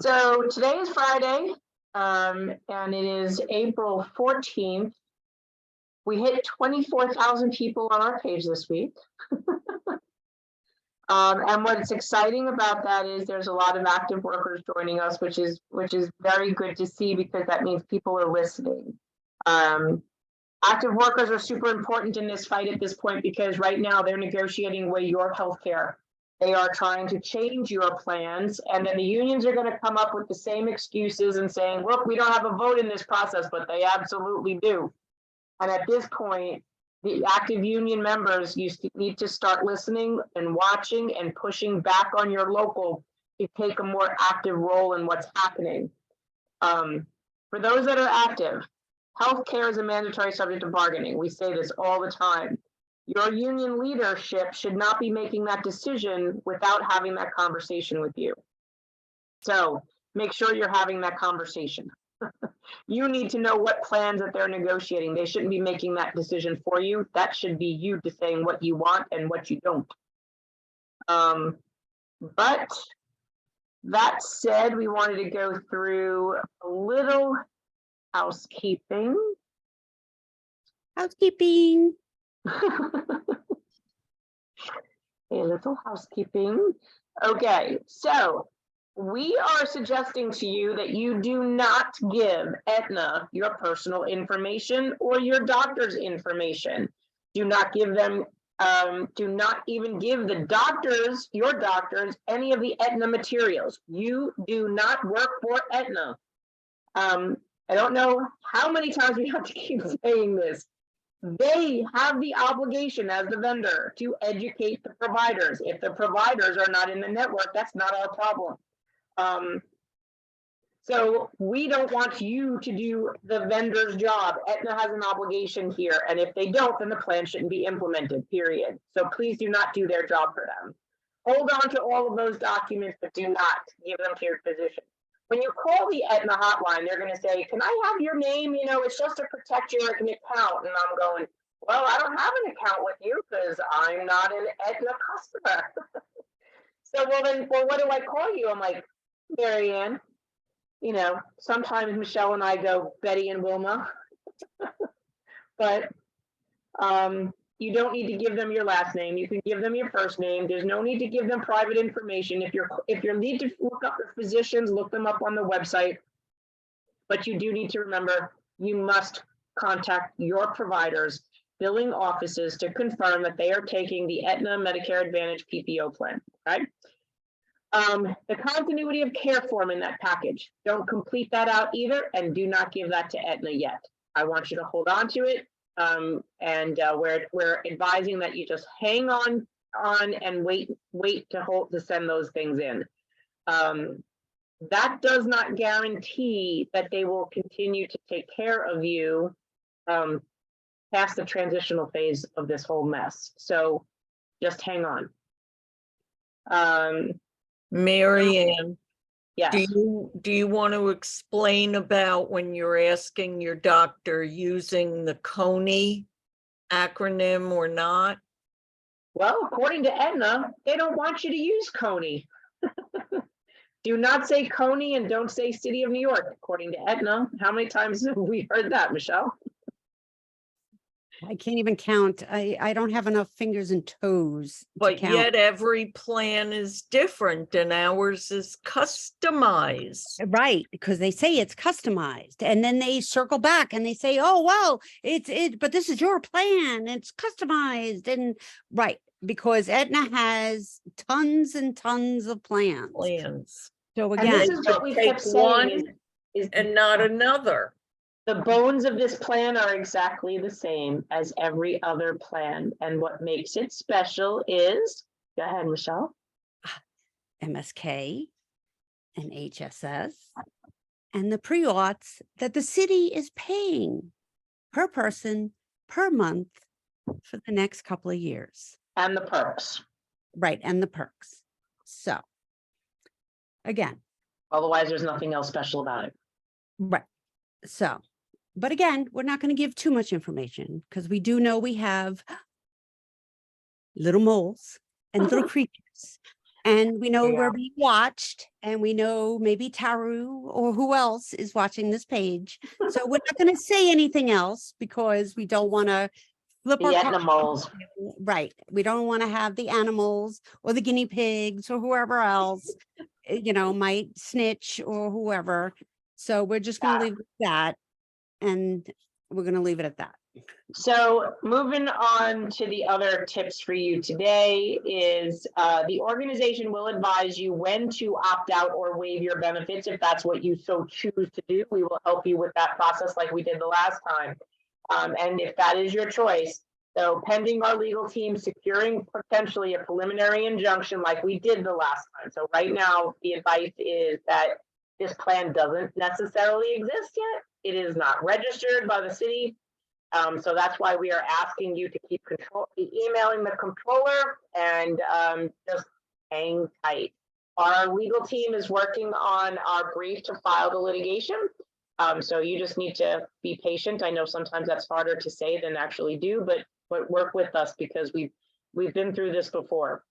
So today is Friday, and it is April 14th. We hit 24,000 people on our page this week. And what's exciting about that is there's a lot of active workers joining us, which is very good to see, because that means people are listening. Active workers are super important in this fight at this point, because right now they're negotiating away your healthcare. They are trying to change your plans, and then the unions are going to come up with the same excuses and saying, look, we don't have a vote in this process, but they absolutely do. And at this point, the active union members, you need to start listening and watching and pushing back on your local to take a more active role in what's happening. For those that are active, healthcare is a mandatory subject of bargaining. We say this all the time. Your union leadership should not be making that decision without having that conversation with you. So make sure you're having that conversation. You need to know what plans that they're negotiating. They shouldn't be making that decision for you. That should be you saying what you want and what you don't. But that said, we wanted to go through a little housekeeping. Housekeeping. A little housekeeping. Okay, so we are suggesting to you that you do not give Aetna your personal information or your doctor's information. Do not give them, do not even give the doctors, your doctors, any of the Aetna materials. You do not work for Aetna. I don't know how many times we have to keep saying this. They have the obligation as the vendor to educate the providers. If the providers are not in the network, that's not our problem. So we don't want you to do the vendor's job. Aetna has an obligation here, and if they don't, then the plan shouldn't be implemented, period. So please do not do their job for them. Hold on to all of those documents, but do not give them to your physician. When you call the Aetna hotline, they're going to say, can I have your name? You know, it's just to protect your account. And I'm going, well, I don't have an account with you because I'm not an Aetna customer. So, well, what do I call you? I'm like, Mary Ann. You know, sometimes Michelle and I go Betty and Wilma. But you don't need to give them your last name. You can give them your first name. There's no need to give them private information. If you need to look up the physicians, look them up on the website. But you do need to remember, you must contact your providers, billing offices, to confirm that they are taking the Aetna Medicare Advantage PPO plan. Okay. The continuity of care form in that package, don't complete that out either, and do not give that to Aetna yet. I want you to hold on to it. We're advising that you just hang on and wait to send those things in. That does not guarantee that they will continue to take care of you past the transitional phase of this whole mess. So just hang on. Mary Ann, yes. do you want to explain about when you're asking your doctor using the CONI acronym or not? Well, according to Aetna, they don't want you to use CONI. Do not say CONI and don't say City of New York, according to Aetna. How many times have we heard that, Michelle? I can't even count. I don't have enough fingers and toes to But count. yet every plan is different and ours is customized. Right, because they say it's customized, and then they circle back and they say, oh, well, but this is your plan, it's customized. And right, because Aetna has tons and tons of plans. So And again, this is what we take kept one saying is and not another. the bones of this plan are exactly the same as every other plan. And what makes it special is, go ahead, Michelle. MSK and HSS and the pre-auths that the city is paying per person per month for the next couple of years. And the perks. Right, and the perks. So again, Otherwise, there's nothing else special about it. right. So, but again, we're not going to give too much information because we do know we have little moles and little creatures And we know Yeah. we're being watched, and we know maybe Taru or who else is watching this page. So we're not going to say anything else because we don't want to flip our The car- animals. Right. We don't want to have the animals or the guinea pigs or whoever else, might snitch or whoever. So we're just going to leave it at that. And we're going to leave it at that. So moving on to the other tips for you today is the organization will advise you when to opt out or waive your benefits if that's what you so choose to do. We will help you with that process like we did the last time. And if that is your choice, so pending our legal team securing potentially a preliminary injunction like we did the last time. So right now, the advice is that this plan doesn't necessarily exist yet. It is not registered by the city. So that's why we are asking you to keep emailing the controller and just hang tight. Our legal team is working on our brief to file the litigation. So you just need to be patient. I know sometimes that's harder to say than actually do, but work with us because we've been through this before.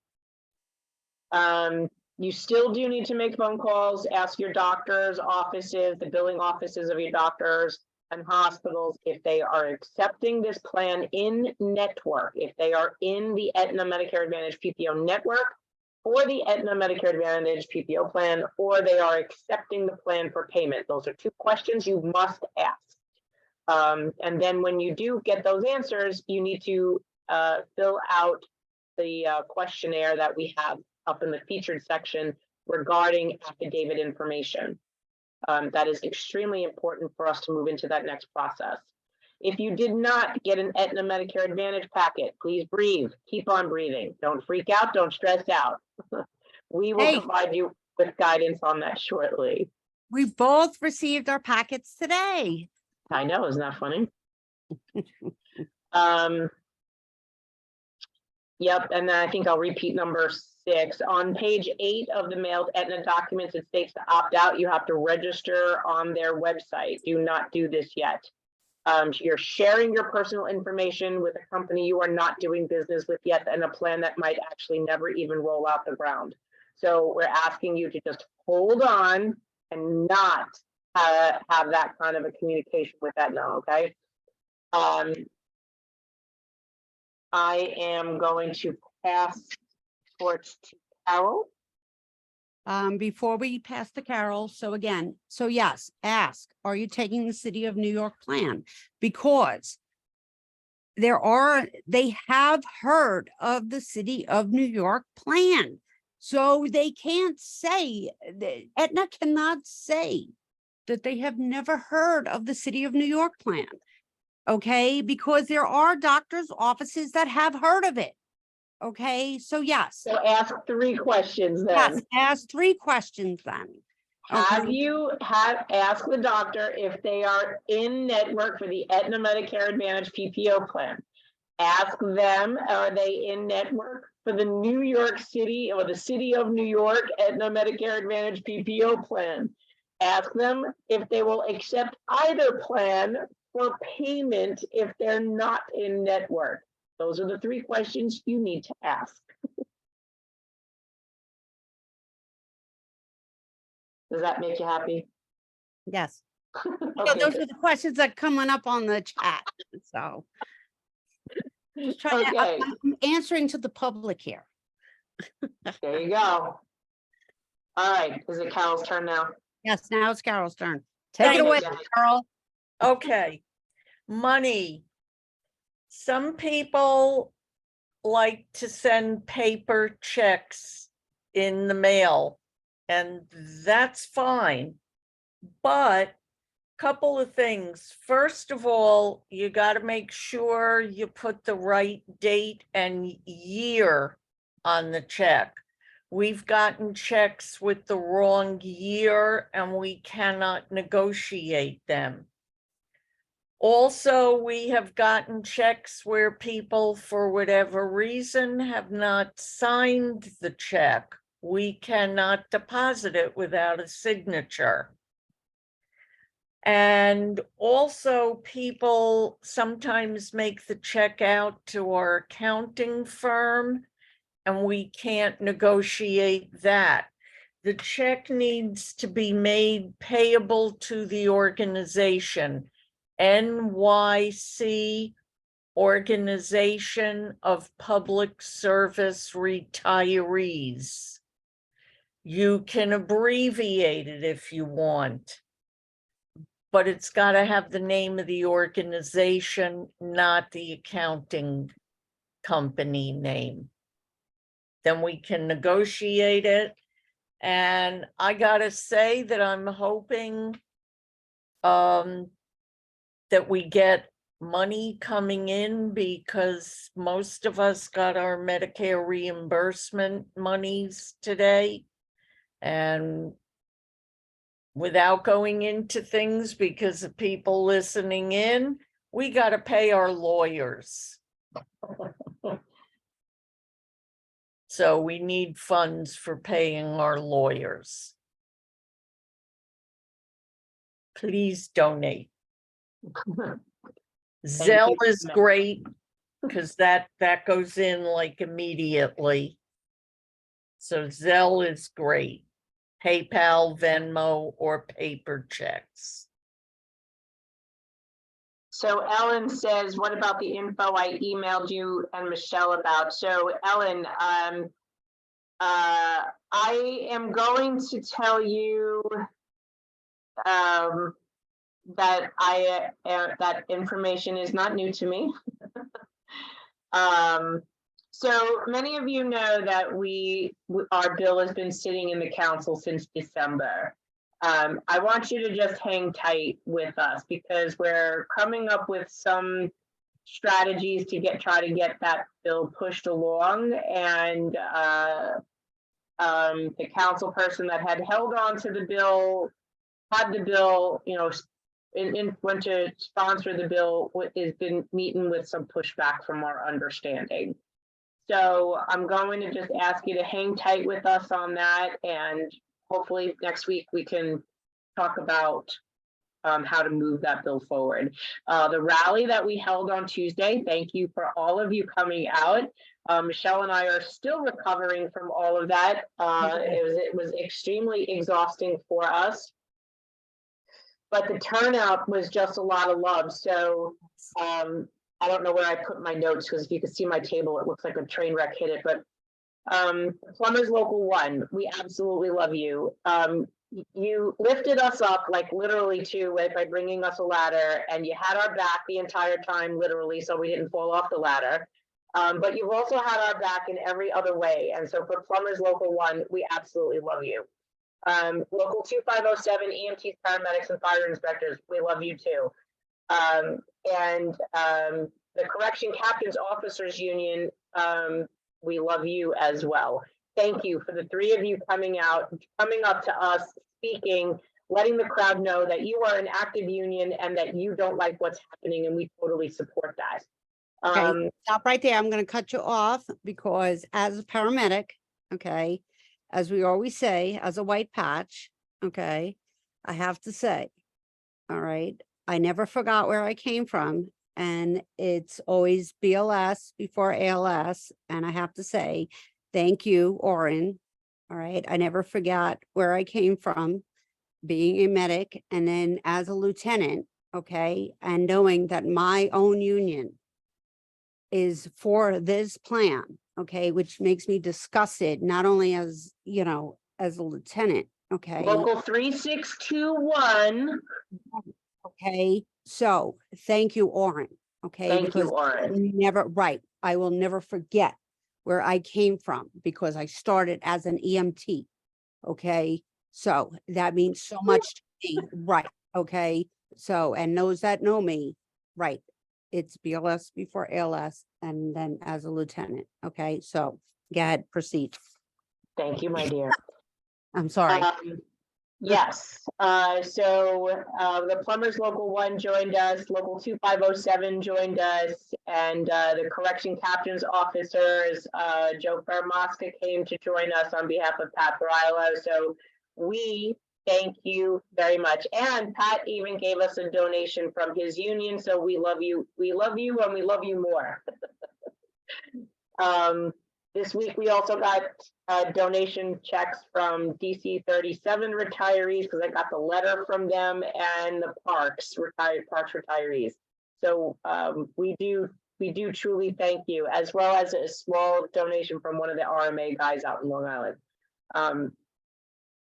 You still do need to make phone calls, ask your doctors' offices, the billing offices of your doctors and hospitals if they are accepting this plan in network, if they are in the Aetna Medicare Advantage PPO network or the Aetna Medicare Advantage PPO plan, or they are accepting the plan for payment. Those are two questions you must ask. And then when you do get those answers, you need to fill out the questionnaire that we have up in the featured section regarding affidavit information. That is extremely important for us to move into that next process. If you did not get an Aetna Medicare Advantage packet, please breathe. Keep on breathing. Don't freak out. Don't stress out. We will provide you with guidance on that shortly. We both received our packets today. I know, isn't that funny? Yep, and then I think I'll repeat number 6. On page 8 of the mailed Aetna documents, it states to opt out, you have to register on their website. Do not do this yet. You're sharing your personal information with a company you are not doing business with yet and a plan that might actually never even roll out the ground. So we're asking you to just hold on and not have that kind of a communication with Aetna, okay? I am going to pass torch to Carol. Before we pass to Carol, so yes, ask, are you taking the City of New York plan? Because they have heard of the City of New York plan. So they can't say, Aetna cannot say that they have never heard of the City of New York plan. Okay, because there are doctors' offices that have heard of it. Okay, so yes. So ask 3 questions then. Yes, ask 3 questions then. Have you asked the doctor if they are in network for the Aetna Medicare Advantage PPO plan? Ask them, are they in network for the New York City or the City of New York Aetna Medicare Advantage PPO plan? Ask them if they will accept either plan for payment if they're not in network. Those are the 3 questions you need to ask. Does that make you happy? Yes. Okay, So those are the questions that coming up on the chat. So okay. I'm answering to the public here. There you go. All right, is it Carol's turn now? Yes, now it's Carol's turn. Take it Thank away, you. Carol. Okay, money. Some people like to send paper checks in the mail, and that's fine. But couple of things. First of all, you got to make sure you put the right date and year on the check. We've gotten checks with the wrong year and we cannot negotiate them. Also, we have gotten checks where people, for whatever reason, have not signed the check. We cannot deposit it without a signature. And also, people sometimes make the check out to our accounting firm, and we can't negotiate that. The check needs to be made payable to the organization, NYC Organization of Public Service Retirees. You can abbreviate it if you want, but it's got to have the name of the organization, not the accounting company name. Then we can negotiate it. And I gotta say that I'm hoping that we get money coming in, because most of us got our Medicare reimbursement monies today. And without going into things because of people listening in, we got to pay our lawyers. So we need funds for paying our lawyers. Please donate. Zelle you. is great because that goes in like immediately. So Zelle is great. PayPal, Venmo, or paper checks. So Ellen says, what about the info I emailed you and Michelle about? So Ellen, I am going to tell you that that information is not new to me. So many of you know that our bill has been sitting in the council since December. I want you to just hang tight with us because we're coming up with some strategies to try to get that bill pushed along. And the council person that had held on to the bill, had the bill, went to sponsor the bill, has been meeting with some pushback from our understanding. So I'm going to just ask you to hang tight with us on that, and hopefully next week we can talk about how to move that bill forward. The rally that we held on Tuesday, thank you for all of you coming out. Michelle and I are still recovering from all of that. It was extremely exhausting for us, but the turnout was just a lot of love. So I don't know where I put my notes, because if you can see my table, it looks like a train wreck hit it. But Plumbers Local 1, we absolutely love you. You lifted us up, like literally by bringing us a ladder, and you had our back the entire time, literally, so we didn't fall off the ladder. But you've also had our back in every other way. And so for Plumbers Local 1, we absolutely love you. Local 2507, EMTs, paramedics, and fire inspectors, we love you too. The Correction Captains Officers Union, we love you as well. Thank you for the three of you coming up to us, speaking, letting the crowd know that you are an active union and that you don't like what's happening, and we totally support that. Okay, stop right there. I'm going to cut you off because as a paramedic, okay, as we always say, as a white patch, okay, I have to say, all right, I never forgot where I came from, and it's always BLS before ALS. And I have to say, thank you, Oren. All right, I never forgot where I came from, being a medic, and then as a lieutenant, okay, and knowing that my own union is for this plan, okay, which makes me disgusted, not only as, as a lieutenant, okay. Local 3621. Okay, so thank you, Oren, okay. Thank you, because Oren. I will never forget where I came from, because I started as an EMT, okay. So that means so much to me, right, okay. So, and those that know me, right, it's BLS before ALS, and then as a lieutenant, okay. So go ahead, proceed. Thank you, my dear. I'm sorry. Yes, the Plumbers Local 1 joined us, Local 2507 joined us, and the Correction Captains Officers, Joe Fermosca came to join us on behalf of Pat Barillo. So we thank you very much. And Pat even gave us a donation from his union. So we love you. We love you, and we love you more. This week, we also got donation checks from DC 37 retirees, because I got the letter from them, and the parks retirees. So we do truly thank you, as well as a small donation from one of the RMA guys out in Long Island.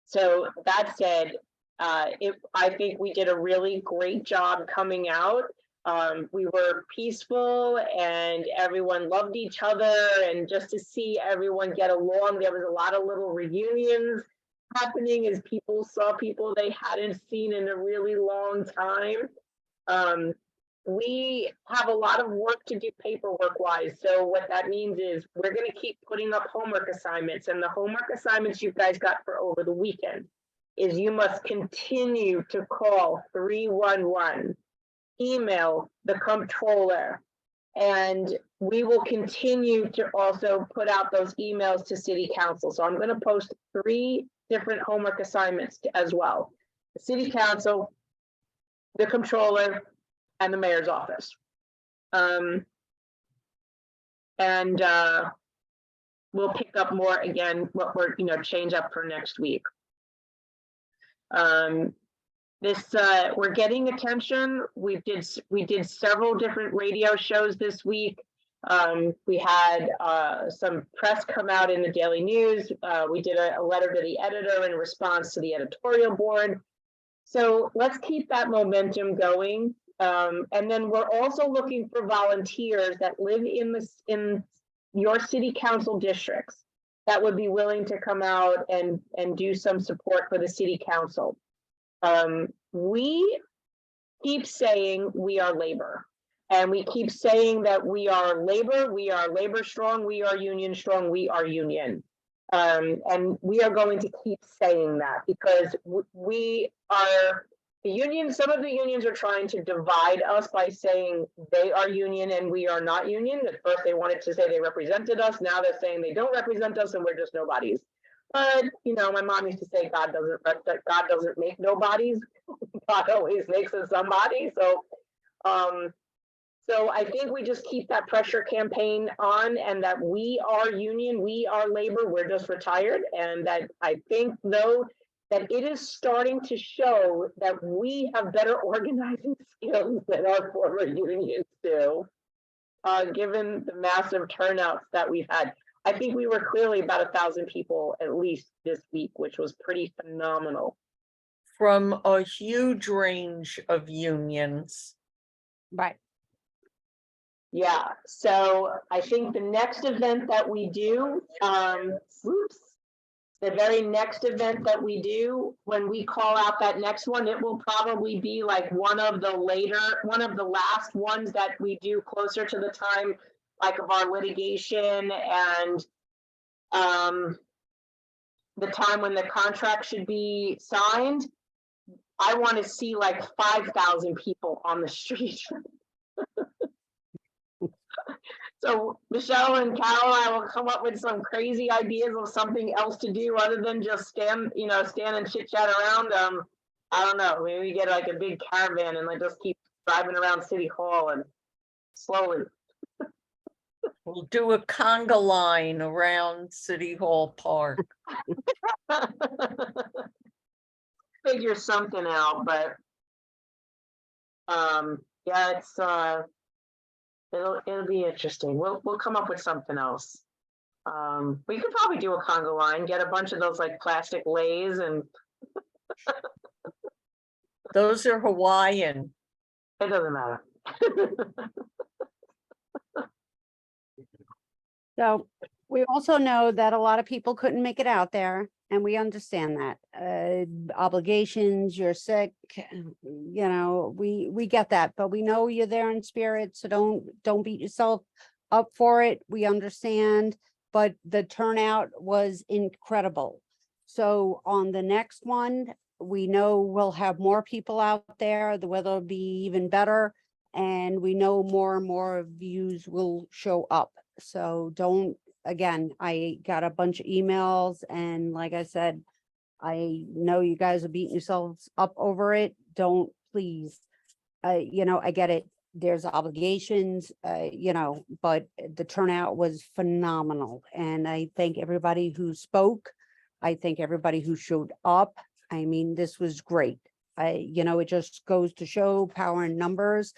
So that said, I think we did a really great job coming out. We were peaceful and everyone loved each other, and just to see everyone get along, there was a lot of little reunions happening as people saw people they hadn't seen in a really long time. We have a lot of work to do paperwork wise. So what that means is we're going to keep putting up homework assignments, and the homework assignments you guys got for over the weekend is you must continue to call 311. Email the comptroller, and we will continue to also put out those emails to city council. So I'm going to post 3 different homework assignments as well: the city council, the comptroller, and the mayor's office. We'll pick up more again what we're change up for next week. We're getting attention. We did several different radio shows this week. We had some press come out in the Daily News. We did a letter to the editor in response to the editorial board. So let's keep that momentum going. And then we're also looking for volunteers that live in your city council districts that would be willing to come out and do some support for the city council. We keep saying we are labor, and we keep saying that we are labor strong, we are union strong, we are union. And we are going to keep saying that, because we are the union. Some of the unions are trying to divide us by saying they are union and we are not union. At first they wanted to say they represented us, now they're saying they don't represent us and we're just nobodies. But my mom used to say God doesn't make nobodies. God always makes us somebody. So I think we just keep that pressure campaign on, and that we are union, we are labor, we're just retired. And that I think, though, that it is starting to show that we have better organizing skills than our former unions do, given the massive turnouts that we've had. I think we were clearly about 1,000 people at least this week, which was pretty phenomenal. From a huge range of unions. Right. Yeah, so I think the next event that we do, the very next event that we do, when we call out that next one, it will probably be like one of the last ones that we do closer to the time, like of our litigation and the time when the contract should be signed. I want to see like 5,000 people on the street. So Michelle and Caroline will come up with some crazy ideas of something else to do other than just stand and chit chat around. I don't know, maybe we get like a big caravan and like just keep driving around City Hall and slowly. We'll do a conga line around City Hall Park. Figure something out, but yeah, it's it'll be interesting. We'll come up with something else. We could probably do a conga line, get a bunch of those like plastic leis, and Those are Hawaiian. it doesn't matter. So we also know that a lot of people couldn't make it out there, and we understand that. Obligations, you're sick, we get that, but we know you're there in spirit, so don't beat yourself up for it. We understand, but the turnout was incredible. So on the next one, we know we'll have more people out there, the weather will be even better, and we know more and more views will show up. So again, I got a bunch of emails, and like I said, I know you guys are beating yourselves up over it. Don't, please. I get it. there's obligations, you know, but the turnout was phenomenal. And I thank everybody who spoke. I thank everybody who showed up. I mean, this was great. You know, it just goes to show power in numbers.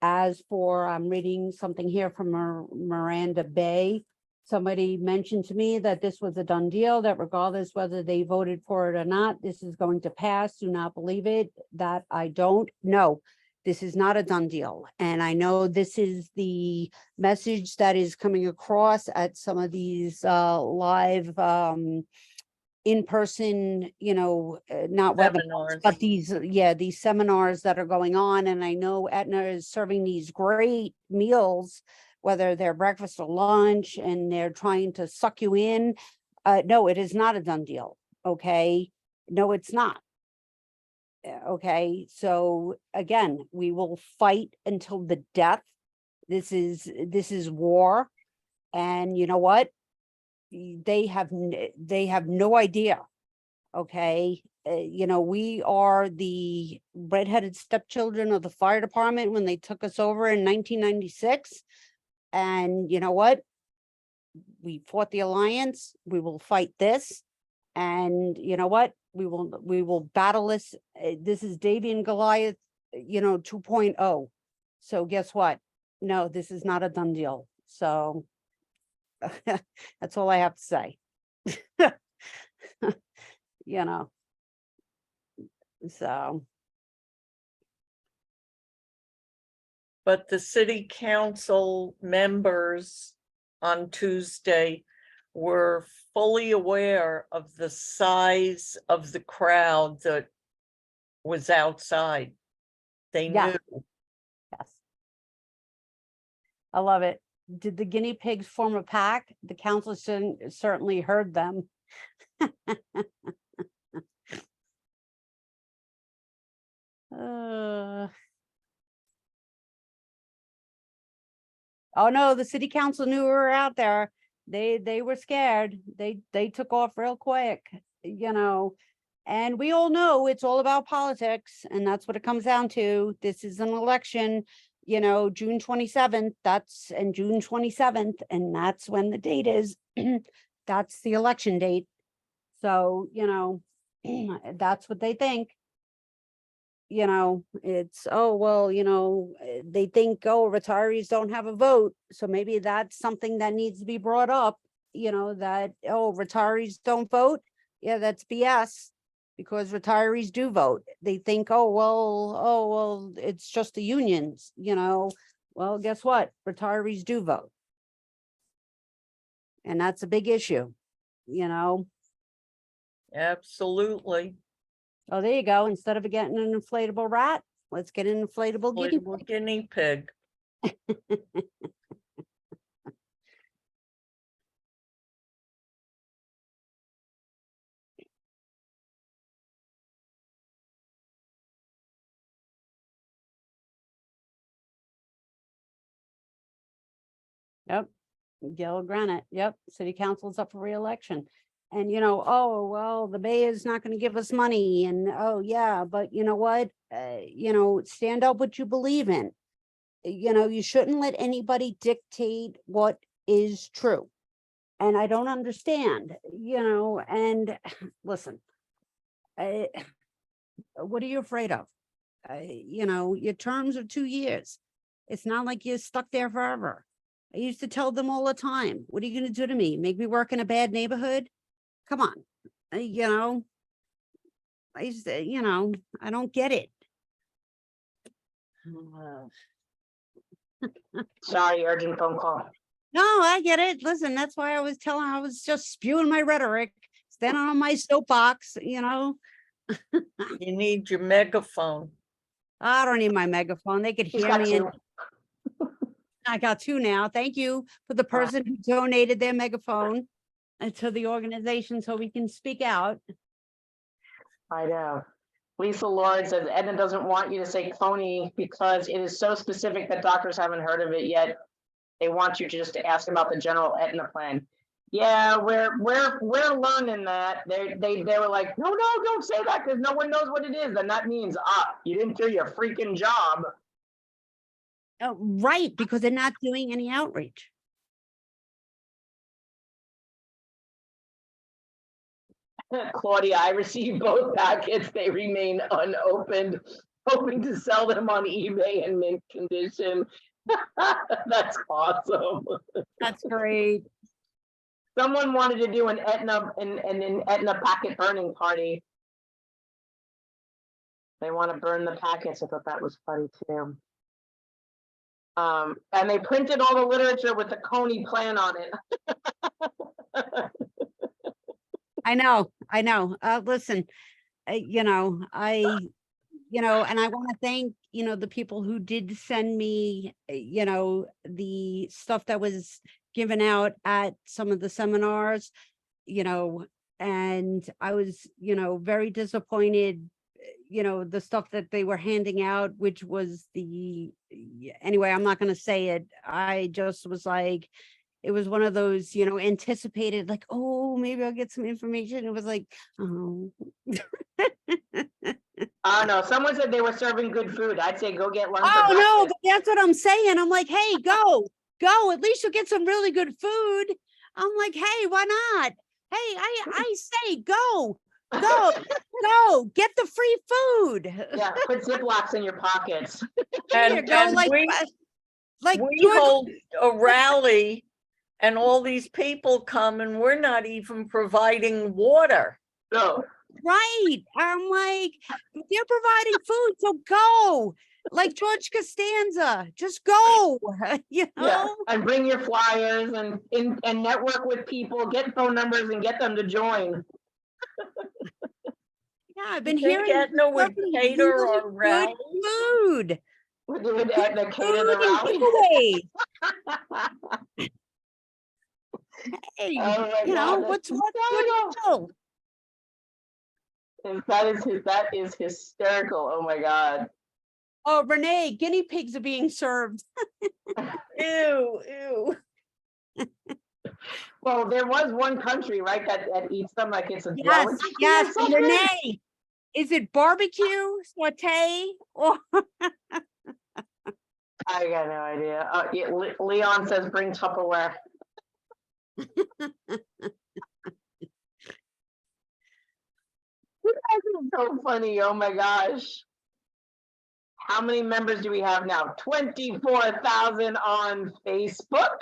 As for, I'm reading something here from Miranda Bay. Somebody mentioned to me that this was a done deal, that regardless whether they voted for it or not, this is going to pass. Do not believe it. That I don't know. This is not a done deal. And I know this is the message that is coming across at some of these live in-person, you know, not webinars, Seminars. but these, yeah, these seminars that are going on. And I know Aetna is serving these great meals, whether they're breakfast or lunch, and they're trying to suck you in. No, it is not a done deal. Okay. No, it's not. Okay, so again, we will fight until the death. This is war. And you know what? They have no idea. Okay, you know, we are the redheaded stepchildren of the fire department when they took us over in 1996. And you know what? We fought the alliance. We will fight this. And you know what? We will battle this. This is David and Goliath, you know, 2.0. So guess what? No, this is not a done deal. So that's all I have to say. You know, so. But the city council members on Tuesday were fully aware of the size of the crowd that was outside. They Yeah. knew. Yes. I love it. Did the guinea pigs form a pack? The council certainly heard them. Oh no, the city council knew we were out there. They were scared. They took off real quick, you know. And we all know it's all about politics, and that's what it comes down to. This is an election, you know, June 27th, and June 27th, and that's when the date is. That's the election date. So, you know, that's what they think. You know, it's, oh, well, you know, they think, oh, retirees don't have a vote. So maybe that's something that needs to be brought up, you know, that, oh, retirees don't vote. Yeah, that's BS, because retirees do vote. They think, oh, well, it's just the unions, you know. Well, guess what? Retirees do vote. And that's a big issue, you know. Absolutely. Oh, there you go. Instead of getting an inflatable rat, let's get an inflatable guinea Little pig. guinea pig. Yep. Yellow granite. Yep. City council's up for reelection. And you know, oh, well, the mayor's not going to give us money. And oh, yeah, but you know what? You know, stand up what you believe in. You know, you shouldn't let anybody dictate what is true. And I don't understand, you know, and listen, what are you afraid of? You know, your terms are 2 years. It's not like you're stuck there forever. I used to tell them all the time, what are you going to do to me? Make me work in a bad neighborhood? Come on. You know, I used to, you know, I don't get it. Sorry, urgent phone call. No, I get it. Listen, that's why I was just spewing my rhetoric, standing on my soapbox, you know. You need your megaphone. I don't need my megaphone. They could He's hear got me. two. I got 2 now. Thank you for the person who donated their megaphone to the organization so we can speak out. I know. Lisa Lord says Edna doesn't want you to say Coney because it is so specific that doctors haven't heard of it yet. They want you to just to ask about the general Aetna plan. Yeah, we're learning that. They were like, no, don't say that because no one knows what it is. And that means, you didn't do your freaking job. Right, because they're not doing any outreach. Claudia, I received both packets. They remain unopened, hoping to sell them on eBay in mint condition. That's awesome. That's great. Someone wanted to do an an Etna packet burning party. They want to burn the packets. I thought that was funny too. And they printed all the literature with the Coney plan on it. I know. Listen, and I want to thank, the people who did send me, the stuff that was given out at some of the seminars, and I was, very disappointed, the stuff that they were handing out, which was anyway, I'm not going to say it. I just was like, it was one of those, anticipated, like, oh, maybe I'll get some information. It was like, oh. I don't know. Someone said they were serving good food. I'd say go get lunch. or Oh, no, breakfast. but that's what I'm saying. I'm like, hey, go, at least you'll get some really good food. I'm like, hey, why not? Hey, I say go, get the free food. Yeah, put Ziplocs in your pockets. There you And, go, and like we George- hold a rally and all these people come and we're not even providing water. So, right. I'm like, they're providing food, so go. Like George Costanza, just go, yeah, and bring your flyers and network with people, get phone numbers and get them to join. Yeah, I've been You think hearing Etna would something cater really our good rally? food. We're doing Etna cater the Food and rally. giveaways. Hey, Oh my God, what's that's good hysterical. deal? That is hysterical. Oh my God. Oh, Renee, guinea pigs are being served. Ew. Well, there was one country, right, that eats them like it's a Yes, delicacy or yes, something. Renee. Is it barbecue, saute, or I got no idea. Yeah, Leon says bring Tupperware. You guys are so funny. Oh my gosh. How many members do we have now? 24,000 on Facebook.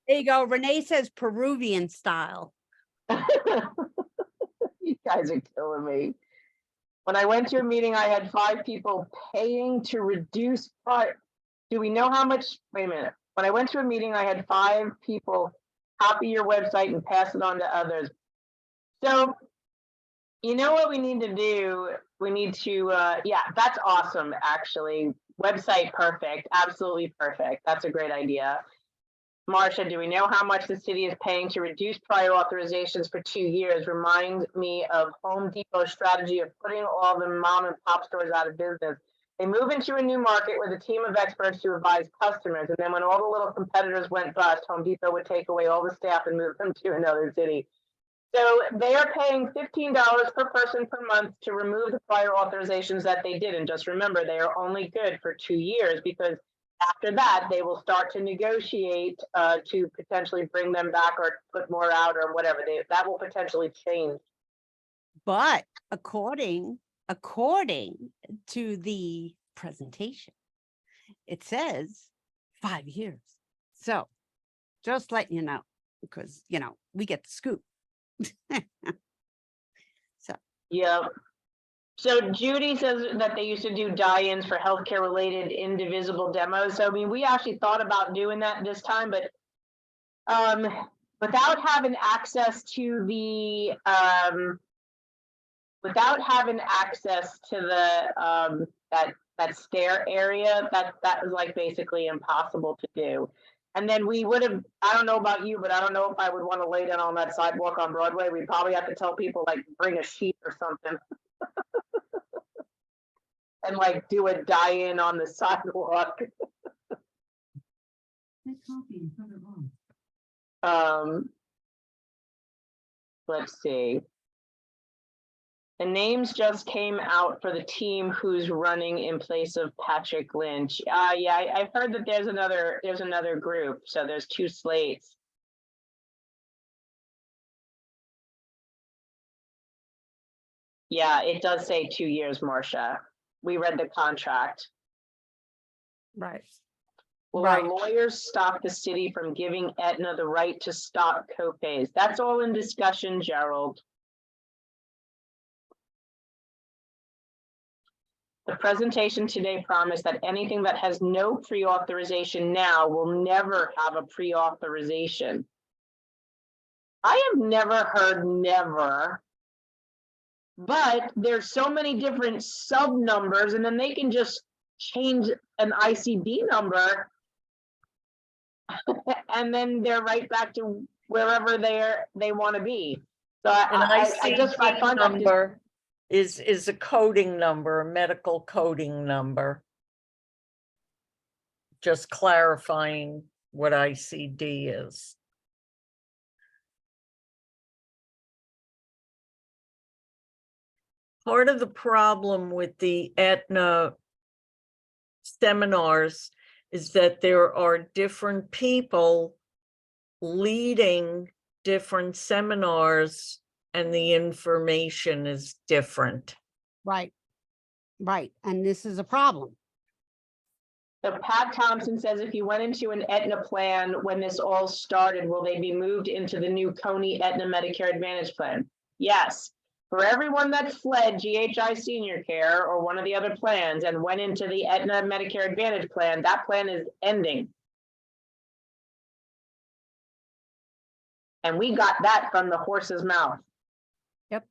there you go. Renee says Peruvian style. You guys are killing me. When I went to a meeting, I had 5 people paying to reduce price. Do we know how much? Wait a minute. When I went to a meeting, I had 5 people copy your website and pass it on to others. So, you know what we need to do? We need to, yeah, that's awesome, actually. Website perfect, absolutely perfect. That's a great idea. Marcia, do we know how much the city is paying to reduce prior authorizations for 2 years? Remind me of Home Depot's strategy of putting all the mom and pop stores out of business. They move into a new market with a team of experts to advise customers. And then when all the little competitors went bust, Home Depot would take away all the staff and move them to another city. So they are paying $15 per person per month to remove the prior authorizations that they did. And just remember, they are only good for 2 years, because after that, they will start to negotiate to potentially bring them back or put more out or whatever. That will potentially change. But according to the presentation, it says 5 years. So just letting you know, because we get the scoop. Yeah. So Judy says that they used to do die-ins for healthcare related indivisible demos. So I mean, we actually thought about doing that this time, but without having access to the that stair area, that was like basically impossible to do. And then we would have, I don't know about you, but I don't know if I would want to lay down on that sidewalk on Broadway. We'd probably have to tell people like bring a sheet or something. And like do a die-in on the sidewalk. Let's see. The names just came out for the team who's running in place of Patrick Lynch. Yeah, I've heard that there's another group, so there's 2 slates. Yeah, it does say 2 years, Marcia. We read the contract. Right. Will Right. our lawyers stop the city from giving Aetna the right to stop copays? That's all in discussion, Gerald. The presentation today promised that anything that has no pre-authorization now will never have a pre-authorization. I have never heard never, but there's so many different sub numbers, and then they can just change an ICD number and then they're right back to wherever they want to be. So An I ICD find that number is a coding number, a medical coding number. Just clarifying what ICD is. Part of the problem with the Aetna seminars is that there are different people leading different seminars and the information is different. Right. Right. And this is a problem. So Pat Thompson says, if you went into an Aetna plan when this all started, will they be moved into the new Coney Aetna Medicare Advantage plan? Yes. For everyone that fled GHI Senior Care or one of the other plans and went into the Aetna Medicare Advantage plan, that plan is ending. And we got that from the horse's mouth. Yep.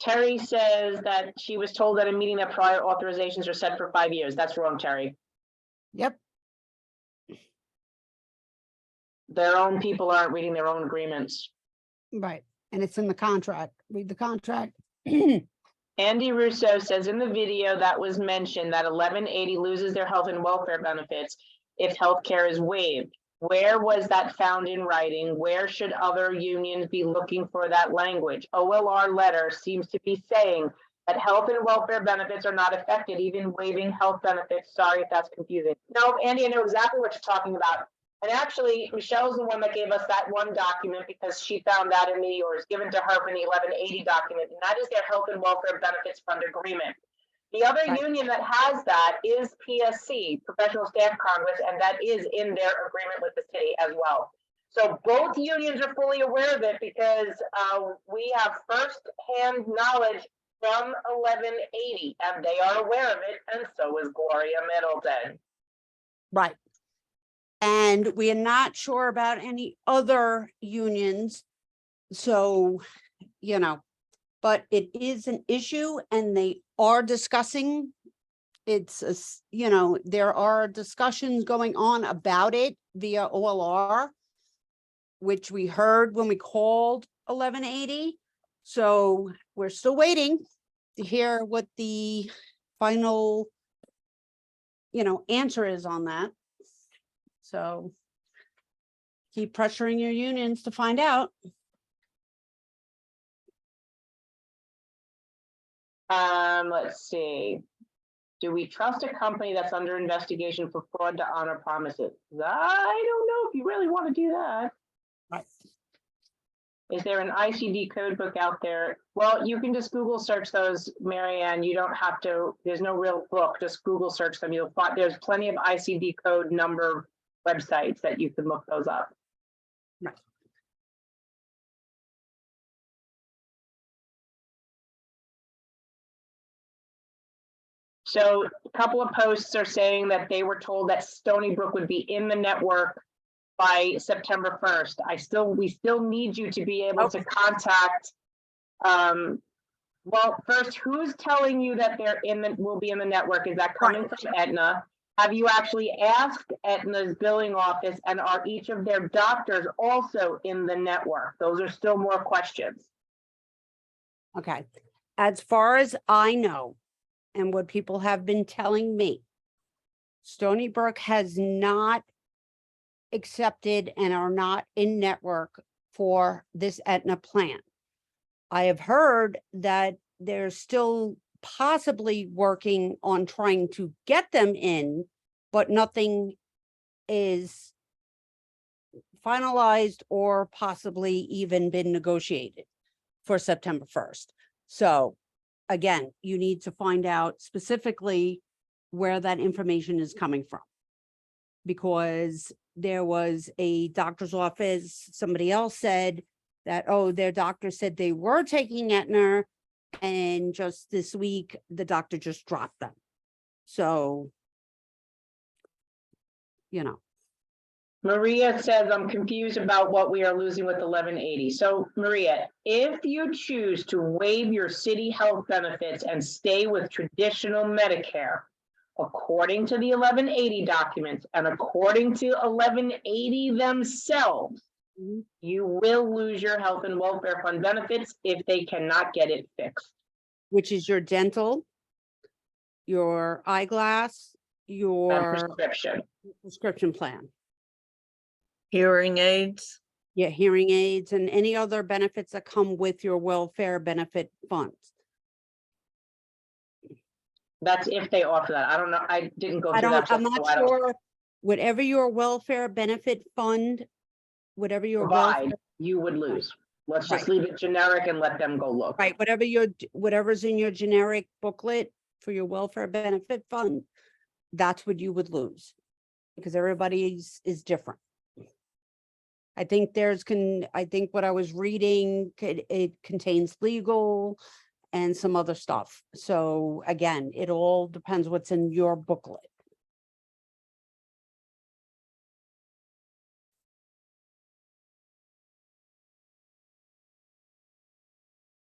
Terry says that she was told at a meeting that prior authorizations are set for 5 years. That's wrong, Terry. Yep. Their own people aren't reading their own agreements. Right. And it's in the contract. Read the contract. Andy Russo says in the video that was mentioned that 1180 loses their health and welfare benefits if healthcare is waived. Where was that found in writing? Where should other unions be looking for that language? OLR letter seems to be saying that health and welfare benefits are not affected, even waiving health benefits. Sorry if that's confusing. No, Andy, I know exactly what you're talking about. And actually, Michelle's the one that gave us that one document because she found that in the, or is given to her from the 1180 document, and that is their health and welfare benefits fund agreement. The other Right. union that has that is PSC, Professional Staff Congress, and that is in their agreement with the city as well. So both unions are fully aware of it because we have first-hand knowledge from 1180, and they are aware of it, and so is Gloria Middleton. Right. And we are not sure about any other unions. So, you know, but it is an issue and they are discussing. It's, you know, there are discussions going on about it via OLR, which we heard when we called 1180. So we're still waiting to hear what the final, you know, answer is on that. So keep pressuring your unions to find out. Let's see. Do we trust a company that's under investigation for fraud to honor promises? I don't know if you really want to do that. Right. Is there an ICD code book out there? Well, you can just Google search those, Marianne. You don't have to, there's no real book, just Google search them. You'll find there's plenty of ICD code number websites that you can look those up. Right. So a couple of posts are saying that they were told that Stony Brook would be in the network by September 1st. We still need you to be able to contact. Well, first, who's telling you that they're will be in the network? Is that coming from Aetna? Have you actually asked Aetna's billing office, and are each of their doctors also in the network? Those are still more questions. Okay. As far as I know, and what people have been telling me, Stony Brook has not accepted and are not in network for this Aetna plan. I have heard that they're still possibly working on trying to get them in, but nothing is finalized or possibly even been negotiated for September 1st. So again, you need to find out specifically where that information is coming from. Because there was a doctor's office, somebody else said that, oh, their doctor said they were taking Aetna, and just this week, the doctor just dropped them. So, you know, Maria says, I'm confused about what we are losing with 1180. So Maria, if you choose to waive your city health benefits and stay with traditional Medicare, according to the 1180 documents and according to 1180 themselves, Mhm. you will lose your health and welfare fund benefits if they cannot get it fixed. which is your dental, your eyeglass, And your prescription. prescription plan, Hearing aids. your hearing aids, and any other benefits that come with your welfare benefit funds. That's if they offer that. I don't know. I didn't go I through that. don't, I'm so not I don't sure, whatever your welfare benefit fund, whatever your Provide, welfare, you would lose. Let's just Right. leave it generic and let them go look. right, whatever your, whatever's in your generic booklet for your welfare benefit fund, that's what you would lose. Because everybody's is different. I think I think what I was reading, it contains legal and some other stuff. So again, it all depends what's in your booklet.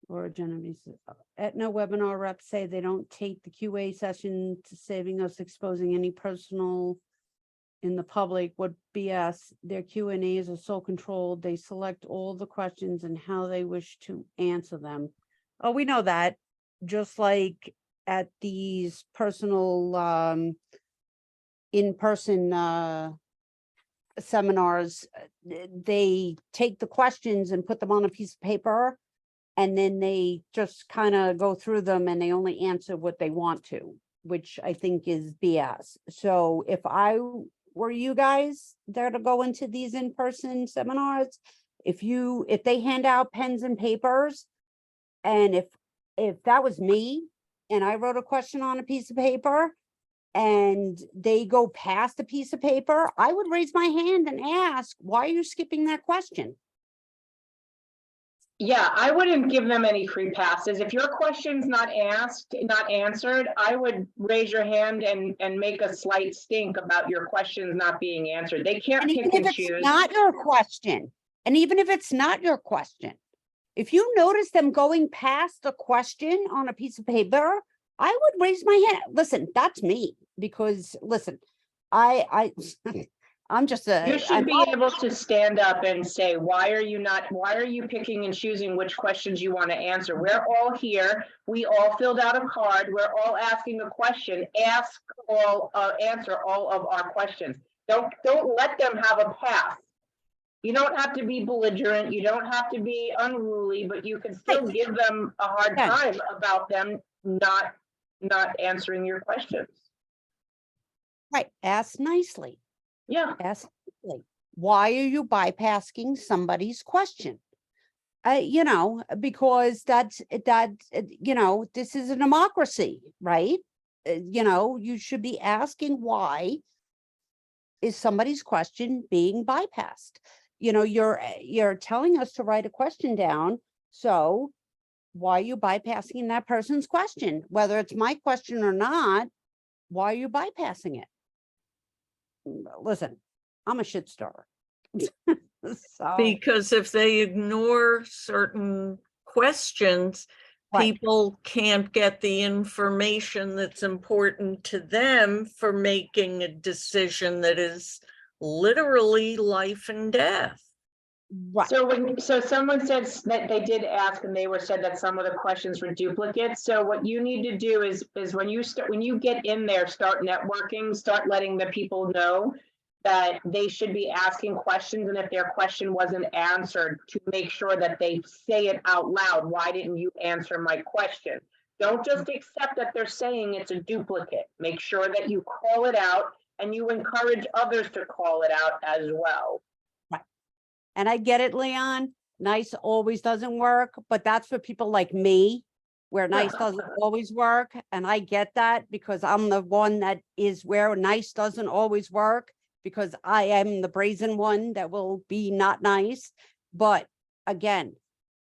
Or Genevieve, Aetna webinar reps say they don't take the QA session to saving us exposing any personal in the public. What BS, their Q&As are so controlled. They select all the questions and how they wish to answer them. Oh, we know that, just like at these personal, in-person, seminars, they take the questions and put them on a piece of paper. And then they just kind of go through them and they only answer what they want to, which I think is BS. So if I were you guys there to go into these in-person seminars, if they hand out pens and papers, and if that was me and I wrote a question on a piece of paper and they go past a piece of paper, I would raise my hand and ask, why are you skipping that question? Yeah, I wouldn't give them any free passes. If your question's not asked, not answered, I would raise your hand and make a slight stink about your questions not being answered. They can't And pick even and if it's choose. not your question, and even if it's not your question, if you notice them going past a question on a piece of paper, I would raise my hand. Listen, that's me, because listen, I'm just You should be able to stand up and say, why are you picking and choosing which questions you want to answer? We're all here. We all filled out a card. We're all asking a question. Answer all of our questions. Don't let them have a pass. You don't have to be belligerent. You don't have to be unruly, but you can still give them a hard Yeah. time about them not answering your questions. right, ask nicely. Yeah. Ask nicely. Why are you bypassing somebody's question? Because this is a democracy, right? You should be asking, why is somebody's question being bypassed? You're telling us to write a question down. So why are you bypassing that person's question? Whether it's my question or not, why are you bypassing it? Listen, I'm a shit stirrer. So, Because if they ignore certain questions, Right. people can't get the information that's important to them for making a decision that is literally life and death. right, So someone said that they did ask and they said that some of the questions were duplicates. So what you need to do is when you get in there, start networking, start letting the people know that they should be asking questions, and if their question wasn't answered, to make sure that they say it out loud. Why didn't you answer my question? Don't just accept that they're saying it's a duplicate. Make sure that you call it out and you encourage others to call it out as well. And I get it, Leon. Nice always doesn't work, but that's for people like me, where nice doesn't always work. And I get that because I'm the one that is where nice doesn't always work, because I am the brazen one that will be not nice. But again,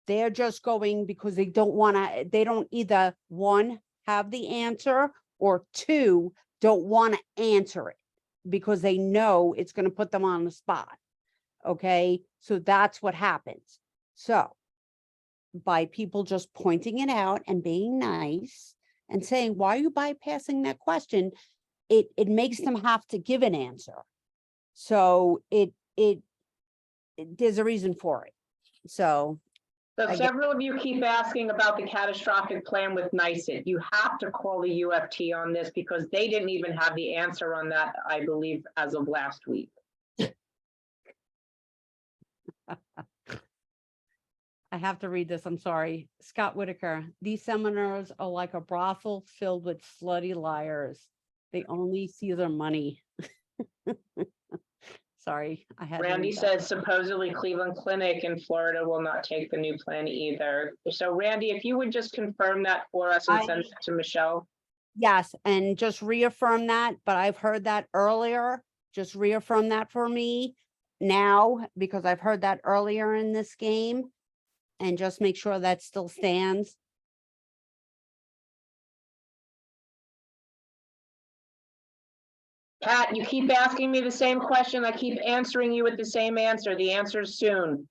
they're just going because they don't want to, they don't either, one, have the answer, or two, don't want to answer it because they know it's going to put them on the spot. Okay, so that's what happens. So by people just pointing it out and being nice and saying, why are you bypassing that question? It makes them have to give an answer. So there's a reason for it. So So I get- several of you keep asking about the catastrophic plan with NYSET. You have to call the UFT on this because they didn't even have the answer on that, I believe, as of last week. I have to read this, I'm sorry. Scott Whitaker, these seminars are like a brothel filled with slutty liars. They only see their money. Sorry, I had to Randy read that. says supposedly Cleveland Clinic in Florida will not take the new plan either. So Randy, if you would just confirm that for us and send it to Michelle. Yes, and just reaffirm that, but I've heard that earlier. Just reaffirm that for me now, because I've heard that earlier in this game. And just make sure that still stands. Pat, you keep asking me the same question. I keep answering you with the same answer. The answer is soon.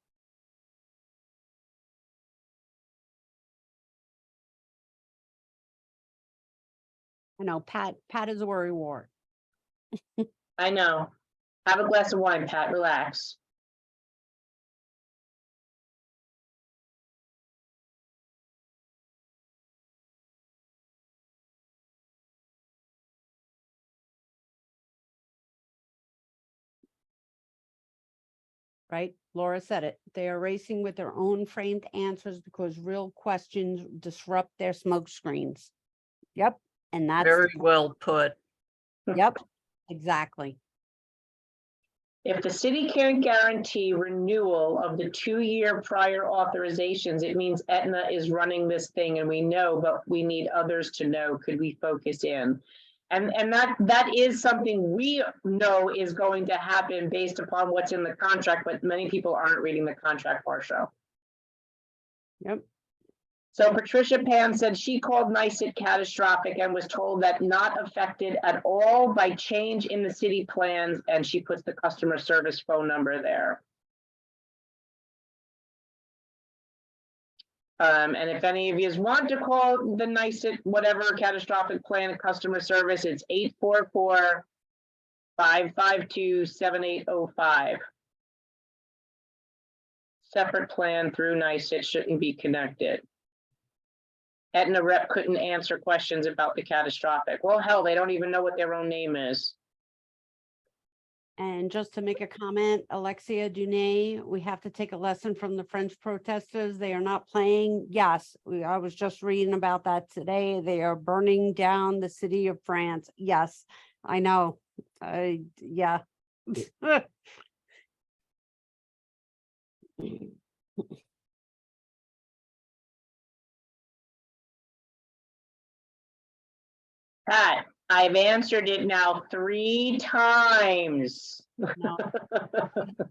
I know Pat is a worry wart. I know. Have a glass of wine, Pat. Relax. Right? Laura said it. They are racing with their own framed answers because real questions disrupt their smoke screens. Yep. And that's, Very well put. yep, exactly. If the city can't guarantee renewal of the 2-year prior authorizations, it means Aetna is running this thing and we know, but we need others to know. Could we focus in? And that is something we know is going to happen based upon what's in the contract, but many people aren't reading the contract, Marcia. Yep. So Patricia Pan said she called NYSET catastrophic and was told that not affected at all by change in the city plans, and she puts the customer service phone number there. And if any of you want to call the NYSET whatever catastrophic plan customer service, it's 844-552-7805. Separate plan through NYSET shouldn't be connected. Aetna rep couldn't answer questions about the catastrophic. Well, hell, they don't even know what their own name is. And just to make a comment, Alexia Dunay, we have to take a lesson from the French protesters. They are not playing. Yes, I was just reading about that today. They are burning down the city of France. Yes, I know. Yeah. Pat, I've answered it now 3 times. No.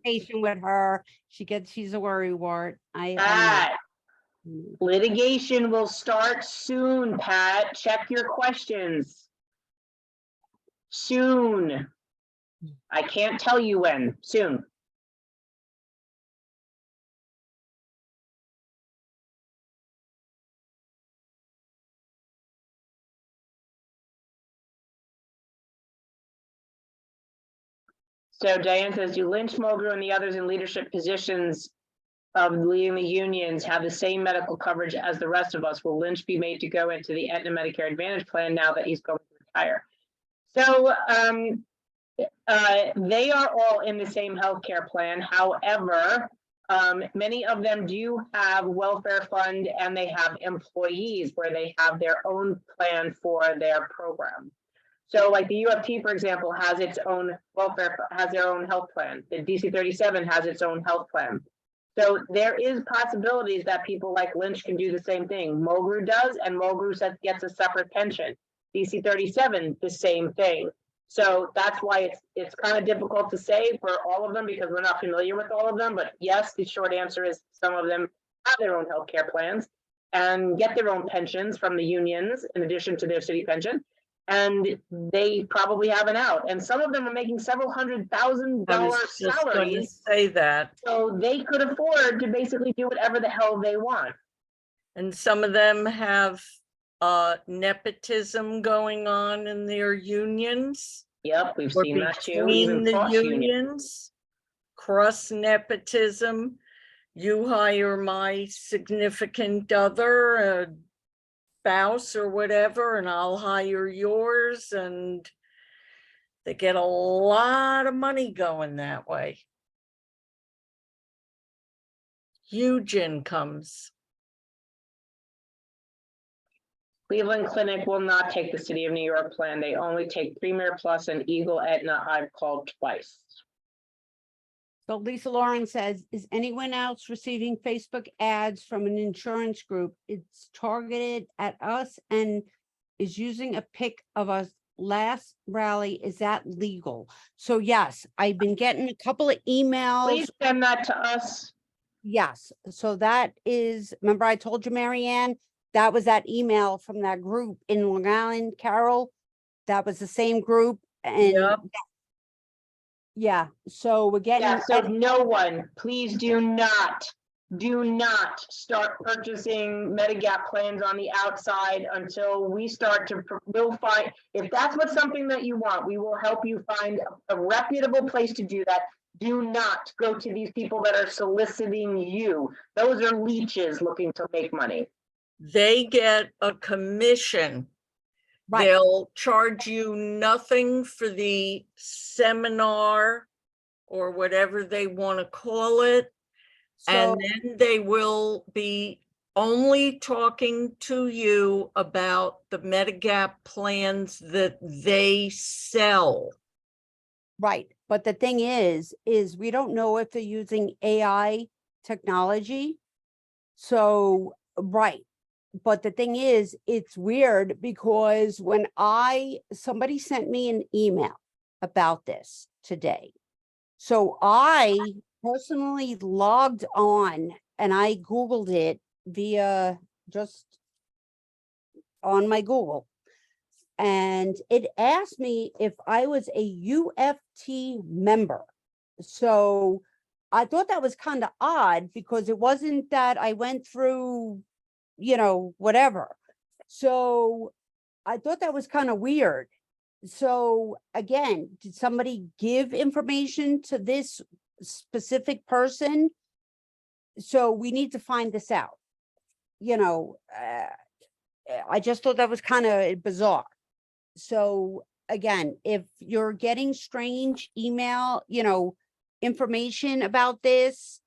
Patient with her. She's a worry wart. I Pat, know. litigation will start soon, Pat. Check your questions. Soon. I can't tell you when. Soon. So Diane says, do Lynch, Mulgrew, and the others in leadership positions of leading the unions have the same medical coverage as the rest of us? Will Lynch be made to go into the Aetna Medicare Advantage plan now that he's going to retire? So They are all in the same healthcare plan. However, many of them do have welfare fund and they have employees where they have their own plan for their program. So like the UFT, for example, has its own welfare, has their own health plan. The DC 37 has its own health plan. So there is possibilities that people like Lynch can do the same thing. Mulgrew does, and Mulgrew gets a separate pension. DC 37, the same thing. So that's why it's kind of difficult to say for all of them because we're not familiar with all of them. But yes, the short answer is some of them have their own healthcare plans and get their own pensions from the unions in addition to their city pension. And they probably have an out. And some of them are making several $100,000 I was just going to salaries. say that. So they could afford to basically do whatever the hell they want. And some of them have nepotism going on in their unions. Yep, we've Or seen that too. between Even the cross union. unions, cross nepotism. You hire my significant other, a spouse or whatever, and I'll hire yours, and they get a lot of money going that way. Huge incomes. Cleveland Clinic will not take the City of New York plan. They only take Premier Plus and Eagle Aetna. I've called twice. So Lisa Lauren says, is anyone else receiving Facebook ads from an insurance group? It's targeted at us and is using a pic of us last rally. Is that legal? So yes, I've been getting a couple of emails. Please send that to us. Yes, so that is, remember I told you, Marianne, that was that email from that group in Long Island, Carol. That was the same group and Yep. yeah, so we're getting. Yeah, so no one, please do not start purchasing Medigap plans on the outside until we start to, we'll find, if that's what something that you want, we will help you find a reputable place to do that. Do not go to these people that are soliciting you. Those are leeches looking to make money. They get a commission. Right. They'll charge you nothing for the seminar or whatever they want to call it. So, And then they will be only talking to you about the Medigap plans that they sell. right, but the thing is we don't know if they're using AI technology. So, right. But the thing is, it's weird because when somebody sent me an email about this today. So I personally logged on and I Googled it via just on my Google. And it asked me if I was a UFT member. So I thought that was kind of odd because it wasn't that I went through, whatever. So I thought that was kind of weird. So again, did somebody give information to this specific person? So we need to find this out. I just thought that was kind of bizarre. So again, if you're getting strange email, information about this,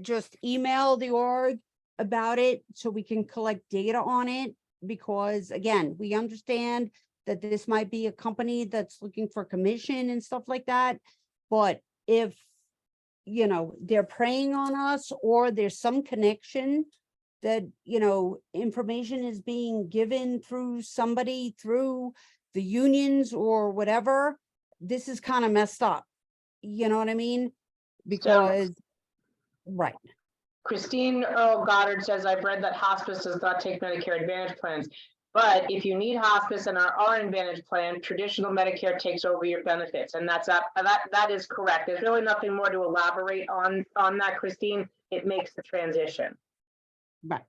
just email the org about it so we can collect data on it. Because again, we understand that this might be a company that's looking for commission and stuff like that. But if, they're preying on us or there's some connection that, information is being given through somebody, through the unions or whatever, this is kind of messed up. You know what I mean? Because, right. Christine Earl Goddard says, I've read that hospice does not take Medicare Advantage plans, but if you need hospice and are on Advantage plan, traditional Medicare takes over your benefits. And that is correct. There's really nothing more to elaborate on that, Christine. It makes the transition. Right.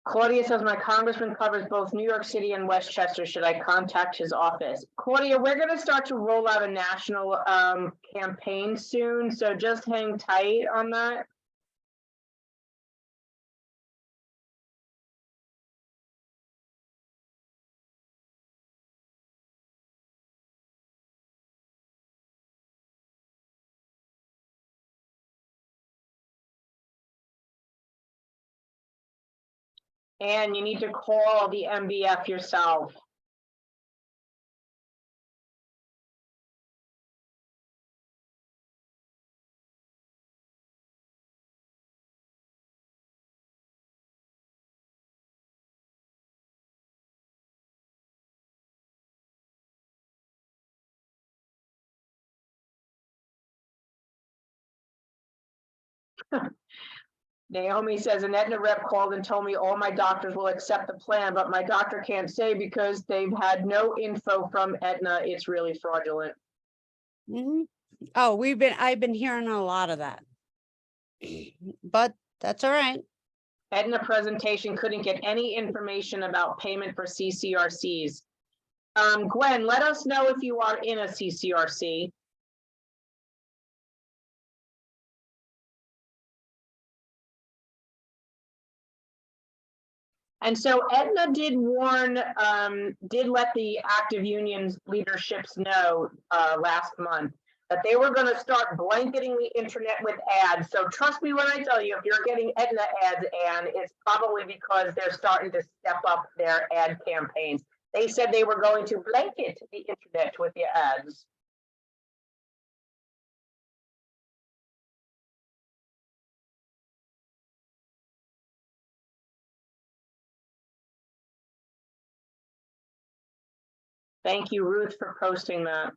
Claudia says, my congressman covers both New York City and Westchester. Should I contact his office? Claudia, we're going to start to roll out a national campaign soon. So just hang tight on that. And you need to call the MBF yourself. Naomi says an Aetna rep called and told me all my doctors will accept the plan, but my doctor can't say because they've had no info from Aetna. It's really fraudulent. Mhm. Oh, I've been hearing a lot of that. But that's all right. Aetna presentation couldn't get any information about payment for CCRCs. Gwen, let us know if you are in a CCRC. And so Aetna did warn, did let the active unions leaderships know last month that they were going to start blanketing the internet with ads. So trust me when I tell you, if you're getting Aetna ads, and it's probably because they're starting to step up their ad campaigns. They said they were going to blanket the internet with the ads. Thank you, Ruth, for posting that.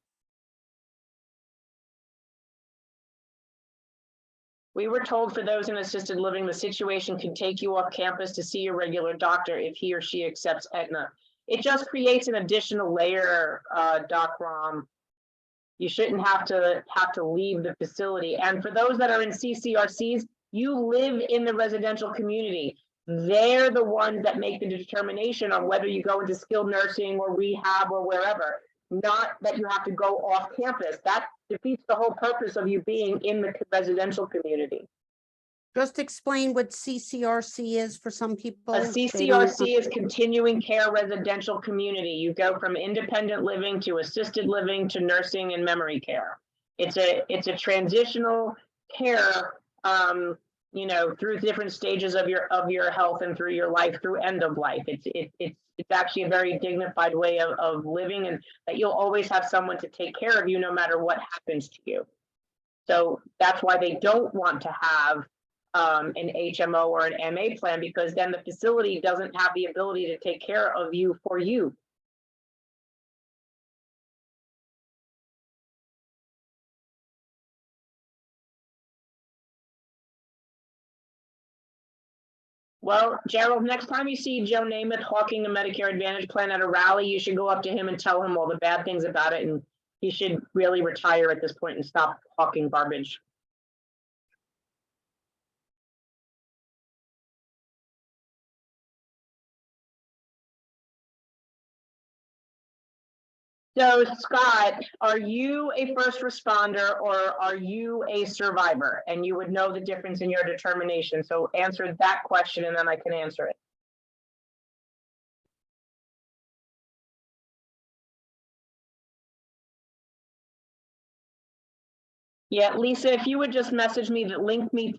We were told for those in assisted living, the situation can take you off campus to see your regular doctor if he or she accepts Aetna. It just creates an additional layer, Doc Rom. You shouldn't have to leave the facility. And for those that are in CCRCs, you live in the residential community. They're the ones that make the determination on whether you go into skilled nursing or rehab or wherever, not that you have to go off campus. That defeats the whole purpose of you being in the residential community. Just explain what CCRC is for some people. A They don't- CCRC is continuing care residential community. You go from independent living to assisted living to nursing and memory care. It's a transitional care, you know, through different stages of your health and through your life, through end of life. It's actually a very dignified way of living, and that you'll always have someone to take care of you no matter what happens to you. So that's why they don't want to have an HMO or an MA plan, because then the facility doesn't have the ability to take care of you for you. Well, Gerald, next time you see Joe Namath hawking a Medicare Advantage plan at a rally, you should go up to him and tell him all the bad things about it, and he should really retire at this point and stop hawking garbage. So Scott, are you a first responder or are you a survivor? And you would know the difference in your determination. So answer that question and then I can answer it. Yeah, Lisa, if you would just message me that link me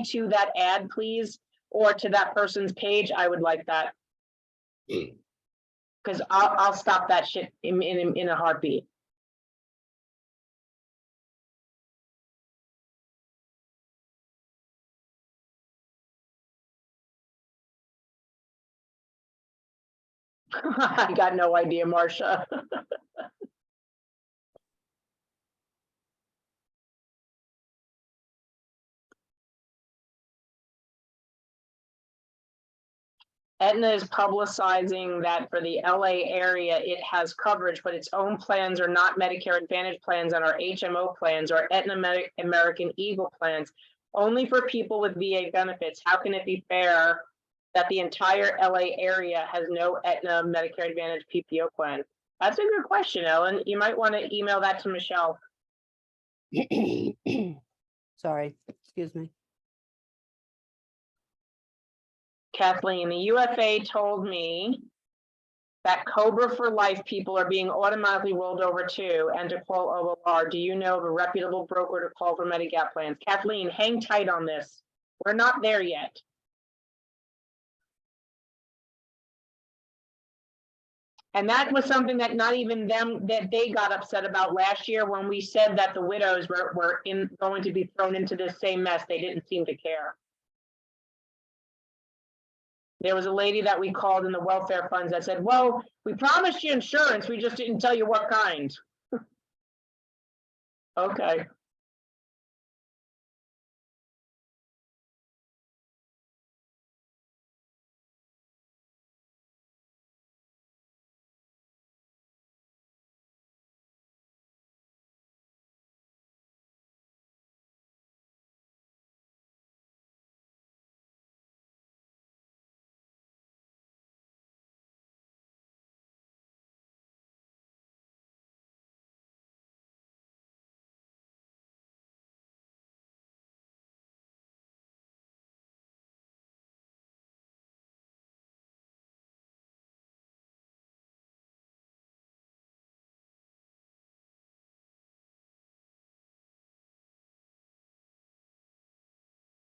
to that ad, please, or to that person's page, I would like that. Because I'll stop that shit in a heartbeat. I got no idea, Marcia. Aetna is publicizing that for the LA area, it has coverage, but its own plans are not Medicare Advantage plans and are HMO plans or Aetna American Eagle plans, only for people with VA benefits. How can it be fair that the entire LA area has no Aetna Medicare Advantage PPO plan? That's a good question, Ellen. You might want to email that to Michelle. Sorry, excuse me. Kathleen, the UFA told me that Cobra for Life people are being automatically rolled over too, and to call OLR. Do you know of a reputable broker to call for Medigap plans? Kathleen, hang tight on this. We're not there yet. And that was something that not even them, that they got upset about last year when we said that the widows were going to be thrown into this same mess. They didn't seem to care. There was a lady that we called in the welfare funds that said, well, we promised you insurance, we just didn't tell you what kind. Okay.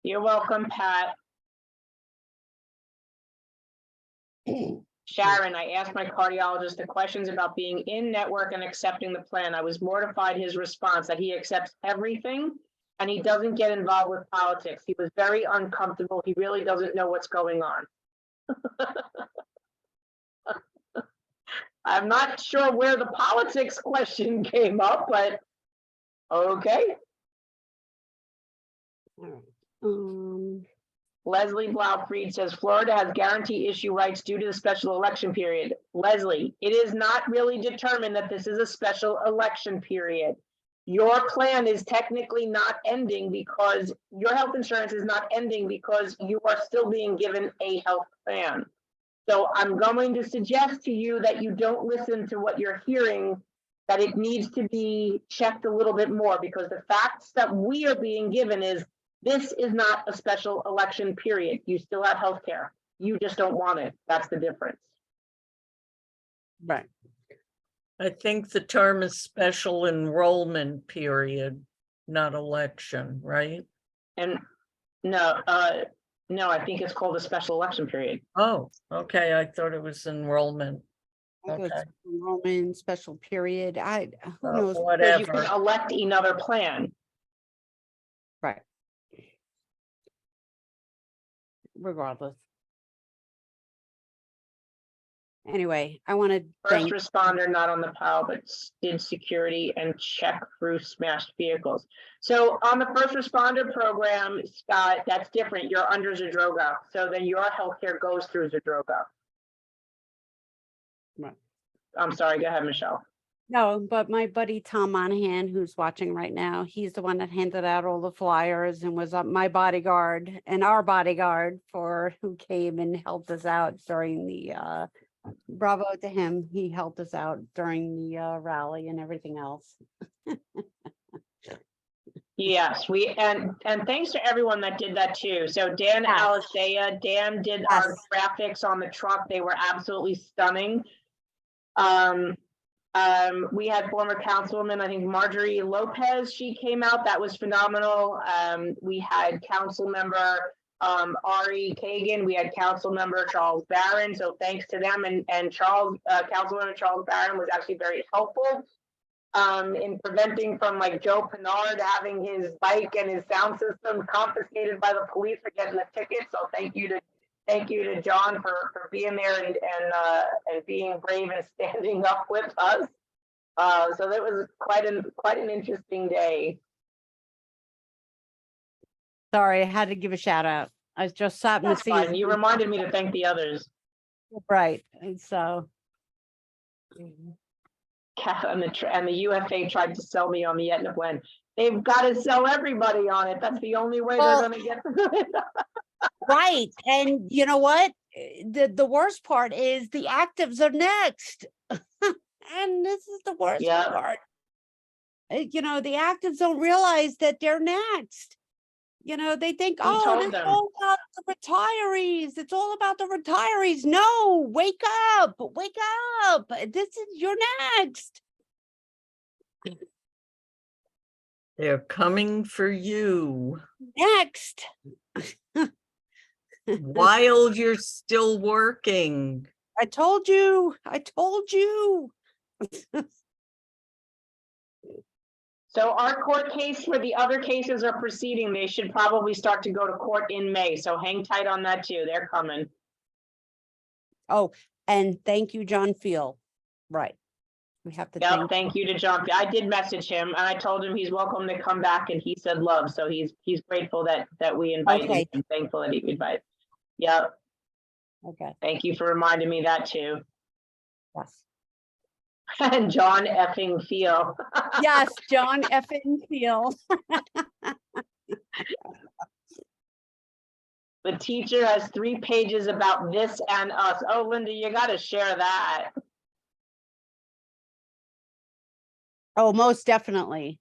You're welcome, Pat. Sharon, I asked my cardiologist the questions about being in network and accepting the plan. I was mortified his response that he accepts everything and he doesn't get involved with politics. He was very uncomfortable. He really doesn't know what's going on. I'm not sure where the politics question came up, but okay. Leslie Blaufried says Florida has guarantee issue rights due to the special election period. Leslie, it is not really determined that this is a special election period. Your plan is technically not ending because your health insurance is not ending because you are still being given a health plan. So I'm going to suggest to you that you don't listen to what you're hearing, that it needs to be checked a little bit more, because the facts that we are being given is this is not a special election period. You still have health care. You just don't want it. That's the difference. Right. I think the term is special enrollment period, not election, right? And no, no, I think it's called a special election period. Oh, okay, I thought it was enrollment. Okay. Enrollment, special period, who Oh, knows? Because you can whatever. elect another plan. Right. Regardless. Anyway, I want to First thank, responder not on the pile, but did security and check through smashed vehicles. So on the first responder program, Scott, that's different. You're under Zadroga. So then your healthcare goes through Zadroga. Right. I'm sorry, go ahead, Michelle. no, but my buddy Tom Monahan, who's watching right now, he's the one that handed out all the flyers and was my bodyguard and our bodyguard for who came and helped us out during the bravo to him. He helped us out during the rally and everything else. Yes, and thanks to everyone that did that too. So Dan Yes. Alisea, Dan did our Yes. graphics on the truck. They were absolutely stunning. We had former councilwoman, I think Marjorie Lopez, she came out, that was phenomenal. We had council member Ari Kagan, we had council member Charles Barron, so thanks to them, and Charles, Councilwoman Charles Barron was actually very helpful in preventing from like Joe Pinard having his bike and his sound system confiscated by the police for getting the ticket. So thank you to John for being there and being brave and standing up with us. So that was quite an interesting day. Sorry, I had to give a shout out. I just sat in the That's fine. seat. You reminded me to thank the others. Right, and so. And the UFA tried to sell me on the Etna blend. They've got to sell everybody on it. That's the only way Well, they're going to get it. Right, and you know what? The worst part is the actives are next. And this is the worst Yeah. part. You know, the actives don't realize that they're next. You know, they think, Who oh, told this is them? all about the retirees. It's all about the retirees. No, wake up, wake up. This is, you're next. They're coming for you Next. while you're still working. I told you, I told you. So our court case for the other cases are proceeding. They should probably start to go to court in May. So hang tight on that too. They're coming. Oh, and thank you, John Field. Right. We have to Yeah, thank you to John. I did message him and I told him he's welcome to come back and he said love. So he's grateful that we invited Okay. him and thankful that he could invite. Yeah, Okay, thank you for reminding me that too. yes. And John effing Feel. Yes, John effing Field. The teacher has 3 pages about this and us. Oh, Linda, you got to share that. Oh, most definitely.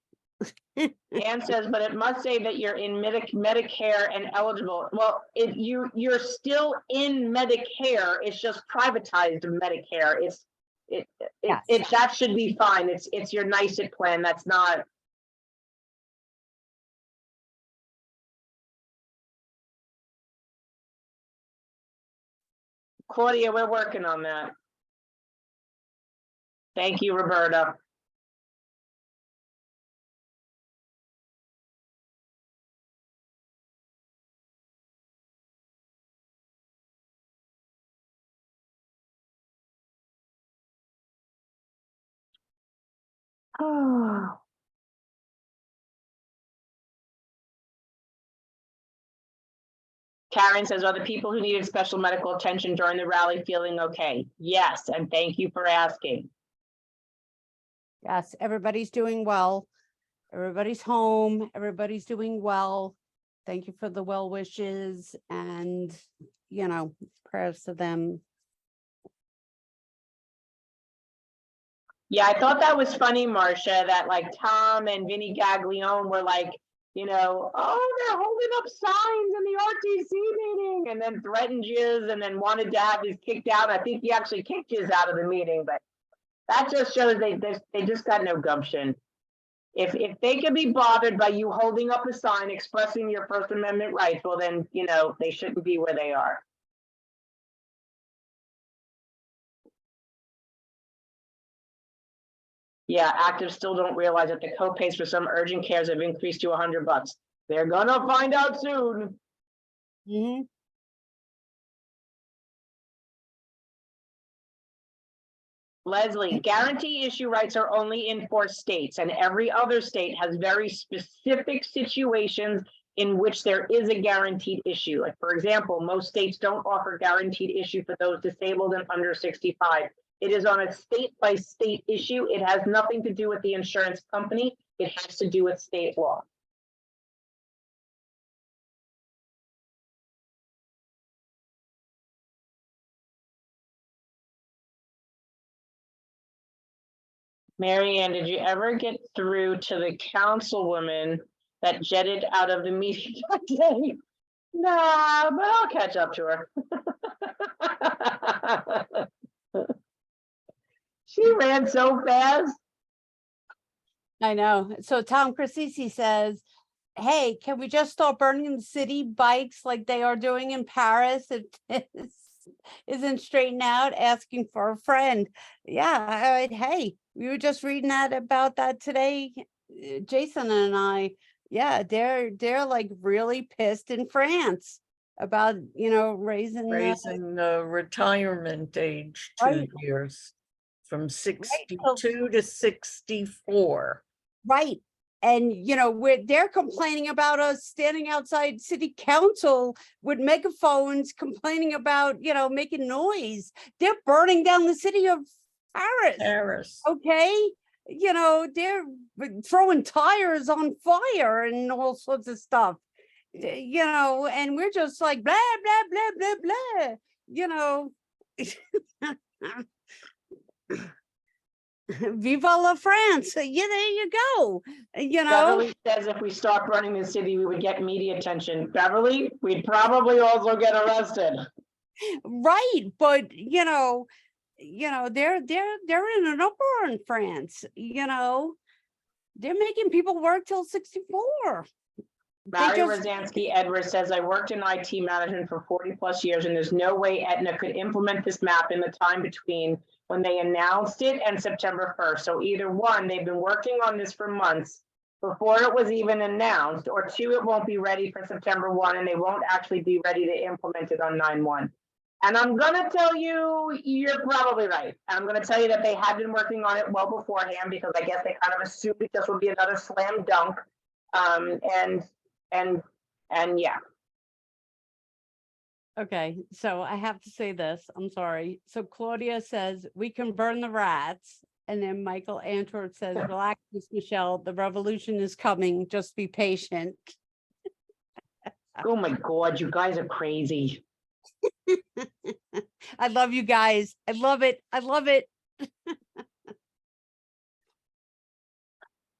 Ann says, but it must say that you're in Medicare and eligible. Well, you're still in Medicare. It's just privatized Medicare. Yes. That should be fine. It's your NICET plan. That's not. Claudia, we're working on that. Thank you, Roberta. Oh. Karen says, are the people who needed special medical attention during the rally feeling okay? Yes, and thank you for asking. Yes, everybody's doing well. Everybody's home. Everybody's doing well. Thank you for the well wishes and, prayers to them. Yeah, I thought that was funny, Marcia, that like Tom and Vinny Gaglione were like, oh, they're holding up signs in the RTC meeting and then threatened Jiz and then wanted to have his kicked out. I think he actually kicked Jiz out of the meeting, but that just shows they just got no gumption. If they could be bothered by you holding up a sign expressing your First Amendment rights, well then, they shouldn't be where they are. Yeah, actives still don't realize that the co-pays for some urgent cares have increased to $100. They're gonna find out soon. Mhm. Leslie, guarantee issue rights are only in 4 states, and every other state has very specific situations in which there is a guaranteed issue. Like, for example, most states don't offer guaranteed issue for those disabled and under 65. It is on a state-by-state issue. It has nothing to do with the insurance company. It has to do with state law. Mary Ann, did you ever get through to the councilwoman that jetted out of the meeting today? Nah, but I'll catch up to her. She ran so fast. I know. So Tom Cresisi says, hey, can we just start burning the city bikes like they are doing in Paris? It isn't straightened out, asking for a friend. Yeah, hey, we were just reading about that today, Jason and I. Yeah, they're like really pissed in France about, raising the retirement age 2 Right. years from 62 to 64. Right. And, they're complaining about us standing outside city council with megaphones, complaining about, making noise. They're burning down the city of Paris. Okay. They're throwing tires on fire and all sorts of stuff, and we're just like, blah, blah, blah, blah, blah, Viva la France. Yeah, there you go. Beverly says if we start running the city, we would get media attention. Beverly, we'd probably also get arrested. Right. But, they're in an uproar in France, they're making people work till 64. Mary just- Rosansky Edwards says, I worked in IT management for 40+ years, and there's no way Aetna could implement this map in the time between when they announced it and September 1st. So either one, they've been working on this for months before it was even announced, or two, it won't be ready for September 1, and they won't actually be ready to implement it on 9/1. And I'm gonna tell you, you're probably right. I'm gonna tell you that they had been working on it well beforehand, because I guess they kind of assumed that this would be another slam dunk. And yeah, Okay, so I have to say this, I'm sorry. So Claudia says, we can burn the rats. And then Michael Antwerp says, relax, Miss Michelle, the revolution is coming, just be patient. oh my God, you guys are crazy. I love you guys. I love it. I love it.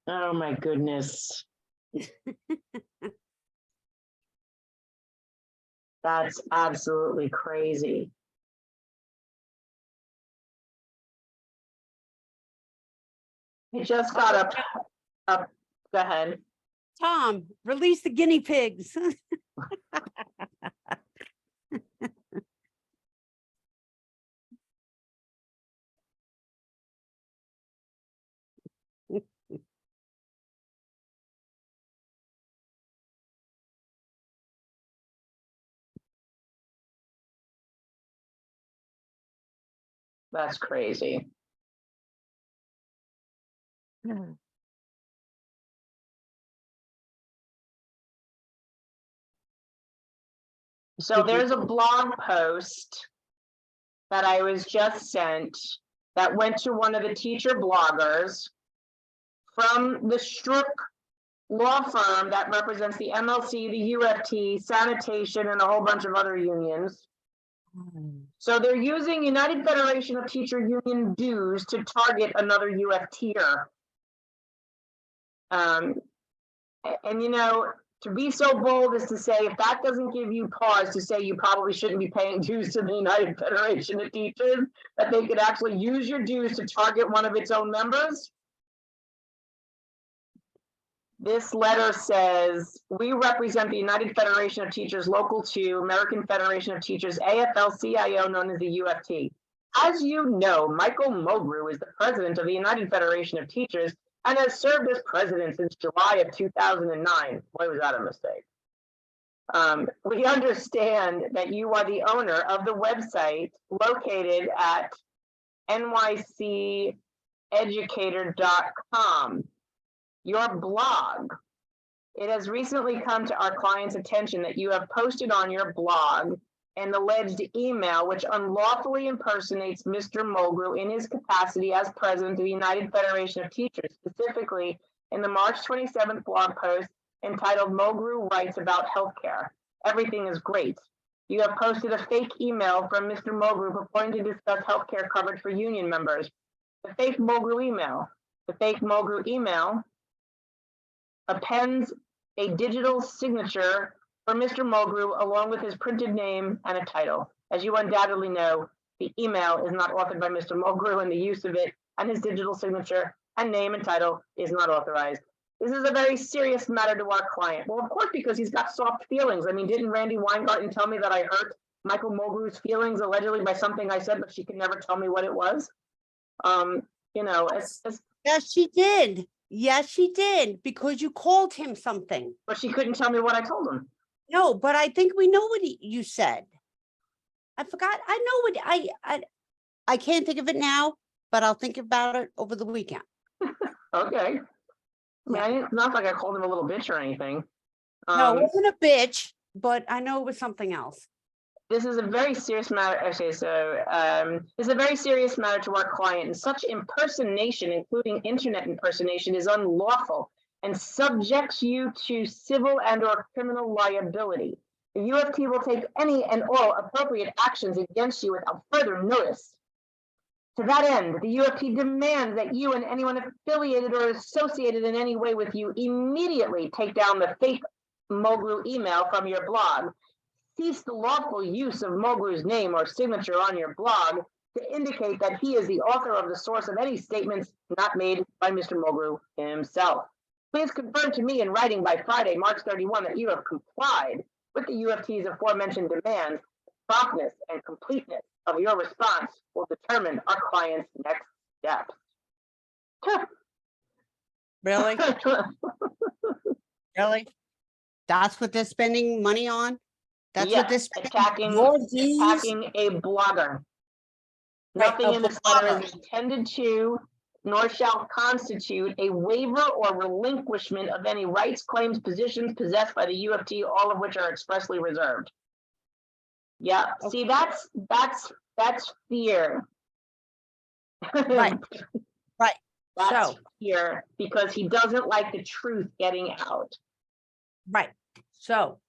Oh my goodness. That's absolutely crazy. It just got up, go ahead. Tom, release the guinea pigs. That's crazy. So there's a blog post that I was just sent that went to one of the teacher bloggers from the Strzok law firm that represents the MLC, the UFT, sanitation, and a whole bunch of other unions. So they're using United Federation of Teacher Union dues to target another UFTer. And you know, to be so bold as to say, if that doesn't give you pause to say you probably shouldn't be paying dues to the United Federation of Teachers, that they could actually use your dues to target one of its own members. This letter says, we represent the United Federation of Teachers Local 2, American Federation of Teachers, AFL-CIO, known as the UFT. As you know, Michael Mulgrew is the president of the United Federation of Teachers and has served as president since July of 2009. Boy, was that a mistake. We understand that you are the owner of the website located at nyceducator.com. Your blog. It has recently come to our client's attention that you have posted on your blog an alleged email which unlawfully impersonates Mr. Mulgrew in his capacity as president of the United Federation of Teachers, specifically in the March 27th blog post entitled Mulgrew Writes About Healthcare. Everything is great. You have posted a fake email from Mr. Mulgrew purporting to discuss healthcare coverage for union members. The fake Mulgrew email. The fake Mulgrew email appends a digital signature for Mr. Mulgrew along with his printed name and a title. As you undoubtedly know, the email is not authored by Mr. Mulgrew, and the use of it and his digital signature and name and title is not authorized. This is a very serious matter to our client. Well, of course, because he's got soft feelings. I mean, didn't Randy Weingarten tell me that I hurt Michael Mulgrew's feelings allegedly by something I said, but she could never tell me what it was? You know, Yes, she did. Yes, she did, because you called him something. but she couldn't tell me what I told him. No, but I think we know what you said. I forgot. I know what I can't think of it now, but I'll think about it over the weekend. Okay. I mean, it's not like I called him a little bitch or anything. No, it wasn't a bitch, but I know it was something else. This is a very serious matter. Okay, so this is a very serious matter to our client, and such impersonation, including internet impersonation, is unlawful and subjects you to civil and/or criminal liability. The UFT will take any and all appropriate actions against you without further notice. To that end, the UFT demands that you and anyone affiliated or associated in any way with you immediately take down the fake Mulgrew email from your blog. Cease the lawful use of Mulgrew's name or signature on your blog to indicate that he is the author of the source of any statements not made by Mr. Mulgrew himself. Please confirm to me in writing by Friday, March 31, that you have complied with the UFT's aforementioned demands. Promptness and completeness of your response will determine our client's next steps. Really? Really? That's what they're spending money on? That's what they're Yes, spending attacking your dues? a blogger. Right, Nothing a in this letter blogger. is intended to, nor shall constitute a waiver or relinquishment of any rights, claims, positions possessed by the UFT, all of which are expressly reserved. Yeah, see, that's fear. Right. Right. That's So, fear, because he doesn't like the truth getting out. right. So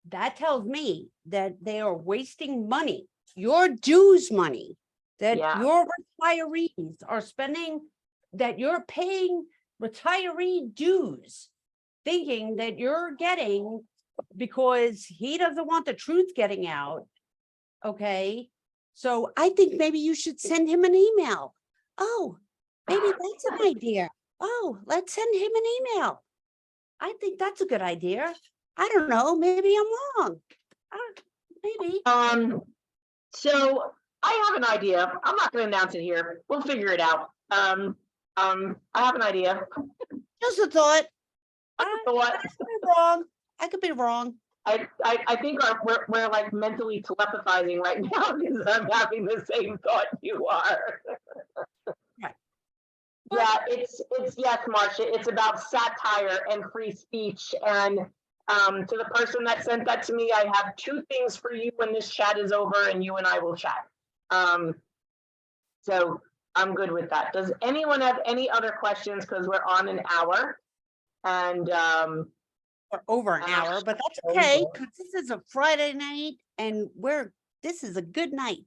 that tells me that they are wasting money, your dues money, that Yeah. your retirees are spending, that you're paying retiree dues, thinking that you're getting, because he doesn't want the truth getting out. Okay, so I think maybe you should send him an email. Oh, maybe that's an idea. Oh, let's send him an email. I think that's a good idea. I don't know, maybe I'm wrong. Maybe. So I have an idea. I'm not gonna announce it here. We'll figure it out. I have an idea. Just a thought. So what? I could be wrong. I could be wrong. I think we're like mentally telepathizing right now because I'm having the same thought you are. Right. Yeah, it's yes, Marcia, it's about satire and free speech. And to the person that sent that to me, I have two things for you when this chat is over and you and I will chat. So I'm good with that. Does anyone have any other questions? Because we're on an hour. And Or over an hour, but that's okay, because this is a Friday night and this is a good night.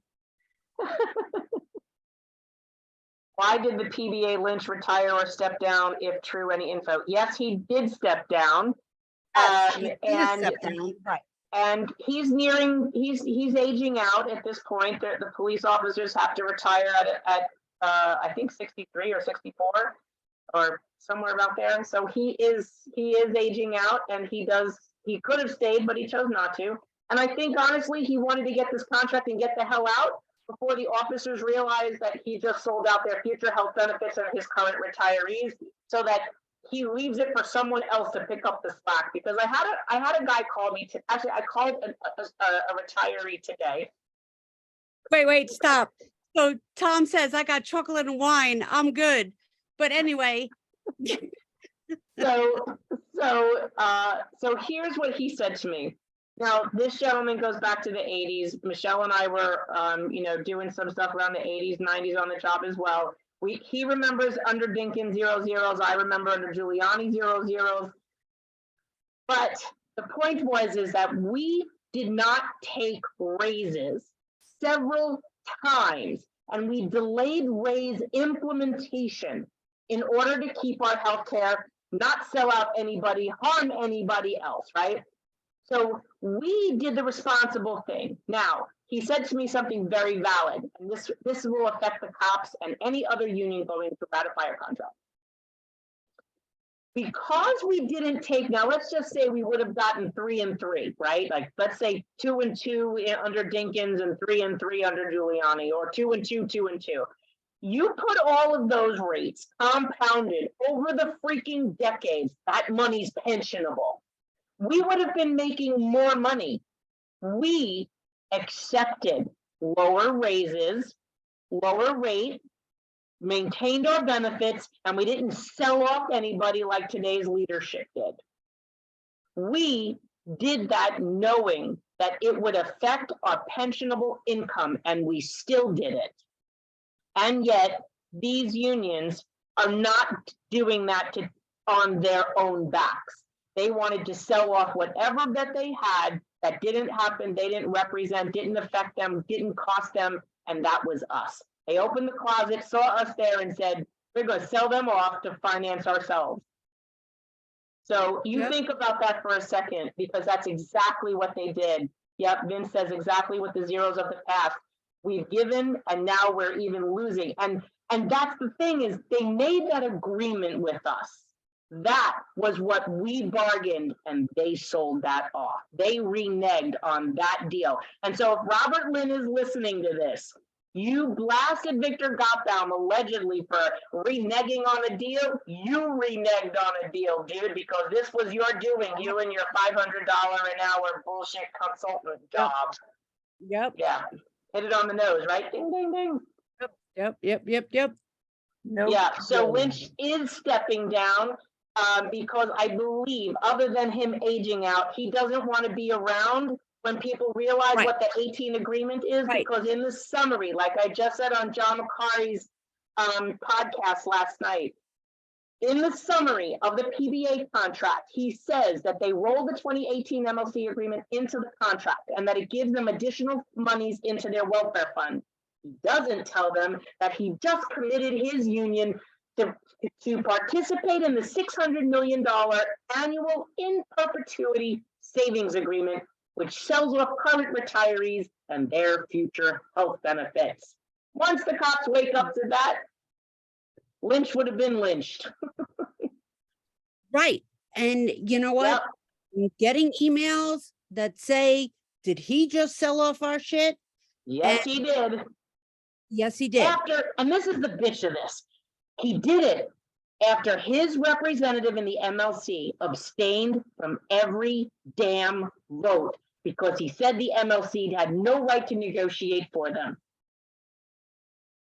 why did the PBA Lynch retire or step down? If true, any info? Yes, he did step down. Yes, he did And step down, right. and he's aging out at this point. The police officers have to retire at I think 63 or 64 or somewhere about there. So he is aging out, and he could have stayed, but he chose not to. And I think honestly, he wanted to get this contract and get the hell out before the officers realized that he just sold out their future health benefits and his current retirees, so that he leaves it for someone else to pick up the slack. Because I had a guy call me actually I called a retiree today. Wait, stop. So Tom says, I got chocolate and wine, I'm good. But anyway. So here's what he said to me. Now, this gentleman goes back to the 80s. Michelle and I were, doing some stuff around the 80s, 90s on the job as well. He remembers under Dinkins 00s. I remember under Giuliani 00s. But the point is that we did not take raises several times, and we delayed raise implementation in order to keep our healthcare, not sell out anybody, harm anybody else, right? So we did the responsible thing. Now, he said to me something very valid, and this will affect the cops and any other union going to ratify a contract. Because we didn't take, now let's just say we would have gotten 3 and 3, right? Like, let's say 2 and 2 under Dinkins and 3 and 3 under Giuliani, or 2 and 2, 2 and 2. You put all of those rates compounded over the freaking decades, that money's pensionable. We would have been making more money. We accepted lower raises, lower rate, maintained our benefits, and we didn't sell off anybody like today's leadership did. We did that knowing that it would affect our pensionable income, and we still did it. And yet these unions are not doing that on their own backs. They wanted to sell off whatever that they had that didn't happen, they didn't represent, didn't affect them, didn't cost them, and that was us. They opened the closet, saw us there, and said, we're going to sell them off to finance ourselves. So you think about that for a second, because that's exactly what they did. Yep, Vince says exactly what the zeros of the past. We've given, and now we're even losing. And that's the thing, is they made that agreement with us. That was what we bargained, and they sold that off. They reneged on that deal. And so if Robert Lynn is listening to this, you blasted Victor Gottbaum allegedly for reneging on a deal. You reneged on a deal, dude, because this was your doing, you and your $500 an hour bullshit consultant job. Yep, Yeah, hit it on the nose, right? Ding, ding, ding. yep. No. Yeah, so kidding. Lynch is stepping down because I believe, other than him aging out, he doesn't want to be around when people realize Right. what the 18 agreement is, Right. because in the summary, like I just said on John McCarty's podcast last night, in the summary of the PBA contract, he says that they roll the 2018 MLC agreement into the contract and that it gives them additional monies into their welfare fund. He doesn't tell them that he just committed his union to participate in the $600 million annual in perpetuity savings agreement, which sells off current retirees and their future health benefits. Once the cops wake up to that, Lynch would have been lynched. Right. And you know what? Yep. I'm getting emails that say, did he just sell off our shit? Yes, he did. Yes, he did. After, and this is the bitch of this, he did it after his representative in the MLC abstained from every damn vote because he said the MLC had no right to negotiate for them.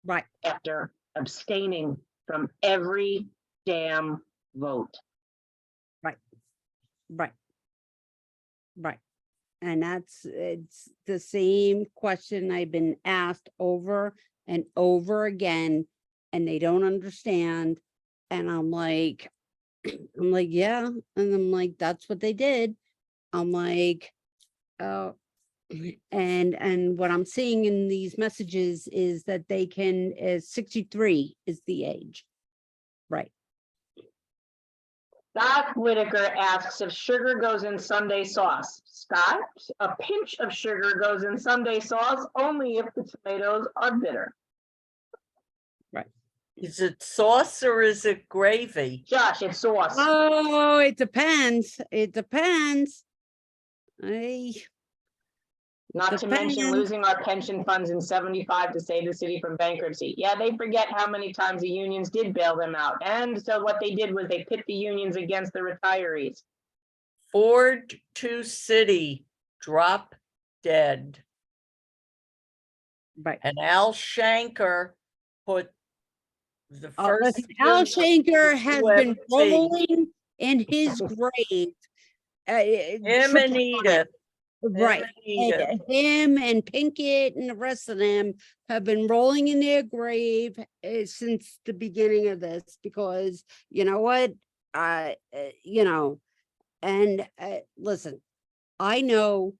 Right. After abstaining from every damn vote. Right. And it's the same question I've been asked over and over again, and they don't understand. And I'm like, yeah. And I'm like, that's what they did. I'm like, oh, and what I'm seeing in these messages is that they can, 63 is the age. Right. Scott Whitaker asks if sugar goes in Sunday sauce. Scott, a pinch of sugar goes in Sunday sauce only if the tomatoes are bitter. Is it sauce or is it gravy? Josh, it's sauce. Oh, it depends. It depends. Not to mention depends. losing our pension funds in 75 to save the city from bankruptcy. Yeah, they forget how many times the unions did bail them out. And so what they did was they pit the unions against the retirees. Ford to City, drop dead. Right. And Al Shanker put the first. Listen, Al Shanker has been UFT. rolling in his grave. Him and triple time. Edith. Right. And him and Pinkett and the rest of them have been rolling in their grave since the beginning of this, because you know what, you know, and listen, I know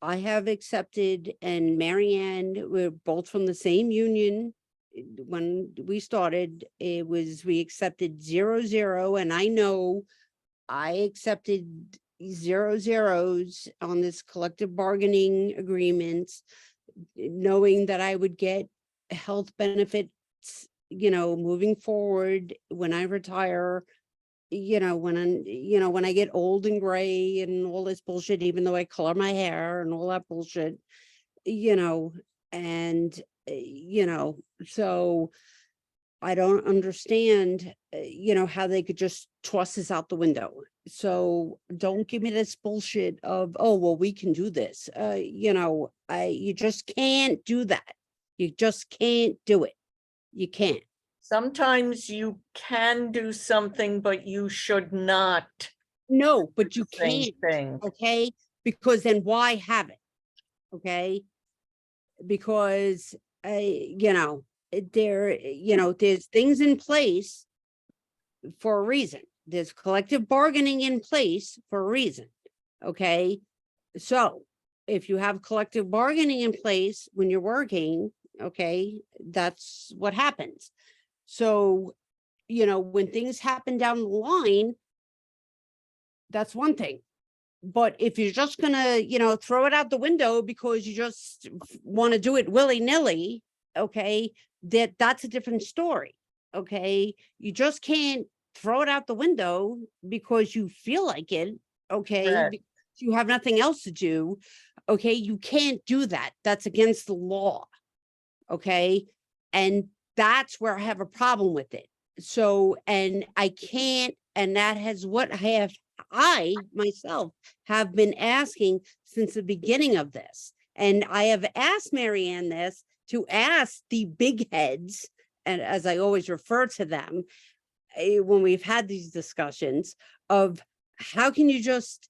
I have accepted, and Marianne, we're both from the same union. When we started, we accepted 0-0, and I know I accepted 0-0s on this collective bargaining agreements, knowing that I would get health benefits, you know, moving forward when I retire, you know, when I get old and gray and all this bullshit, even though I color my hair and all that bullshit, you know, and, you know, so I don't understand, you know, how they could just toss this out the window. So don't give me this bullshit of, oh, well, we can do this. You know, you just can't do that. You just can't do it. You can't. Sometimes you can do something, but you should not. No, but you Same can't. thing. Okay, because then why have it? Okay, because you know, there's things in place for a reason. There's collective bargaining in place for a reason. Okay, so if you have collective bargaining in place when you're working, okay, that's what happens. So, you know, when things happen down the line, that's one thing. But if you're just gonna, you know, throw it out the window because you just want to do it willy-nilly, okay, that's a different story. Okay, you just can't throw it out the window because you feel like it, okay? Correct. because you have nothing else to do, okay? You can't do that. That's against the law, okay? And that's where I have a problem with it. So, and I can't, and that has what I myself have been asking since the beginning of this. And I have asked Marianne this to ask the big heads, and as I always refer to them, when we've had these discussions of how can you just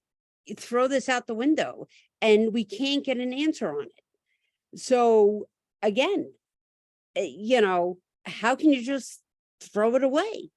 throw this out the window and we can't get an answer on it. So again, you know, how can you just throw it away?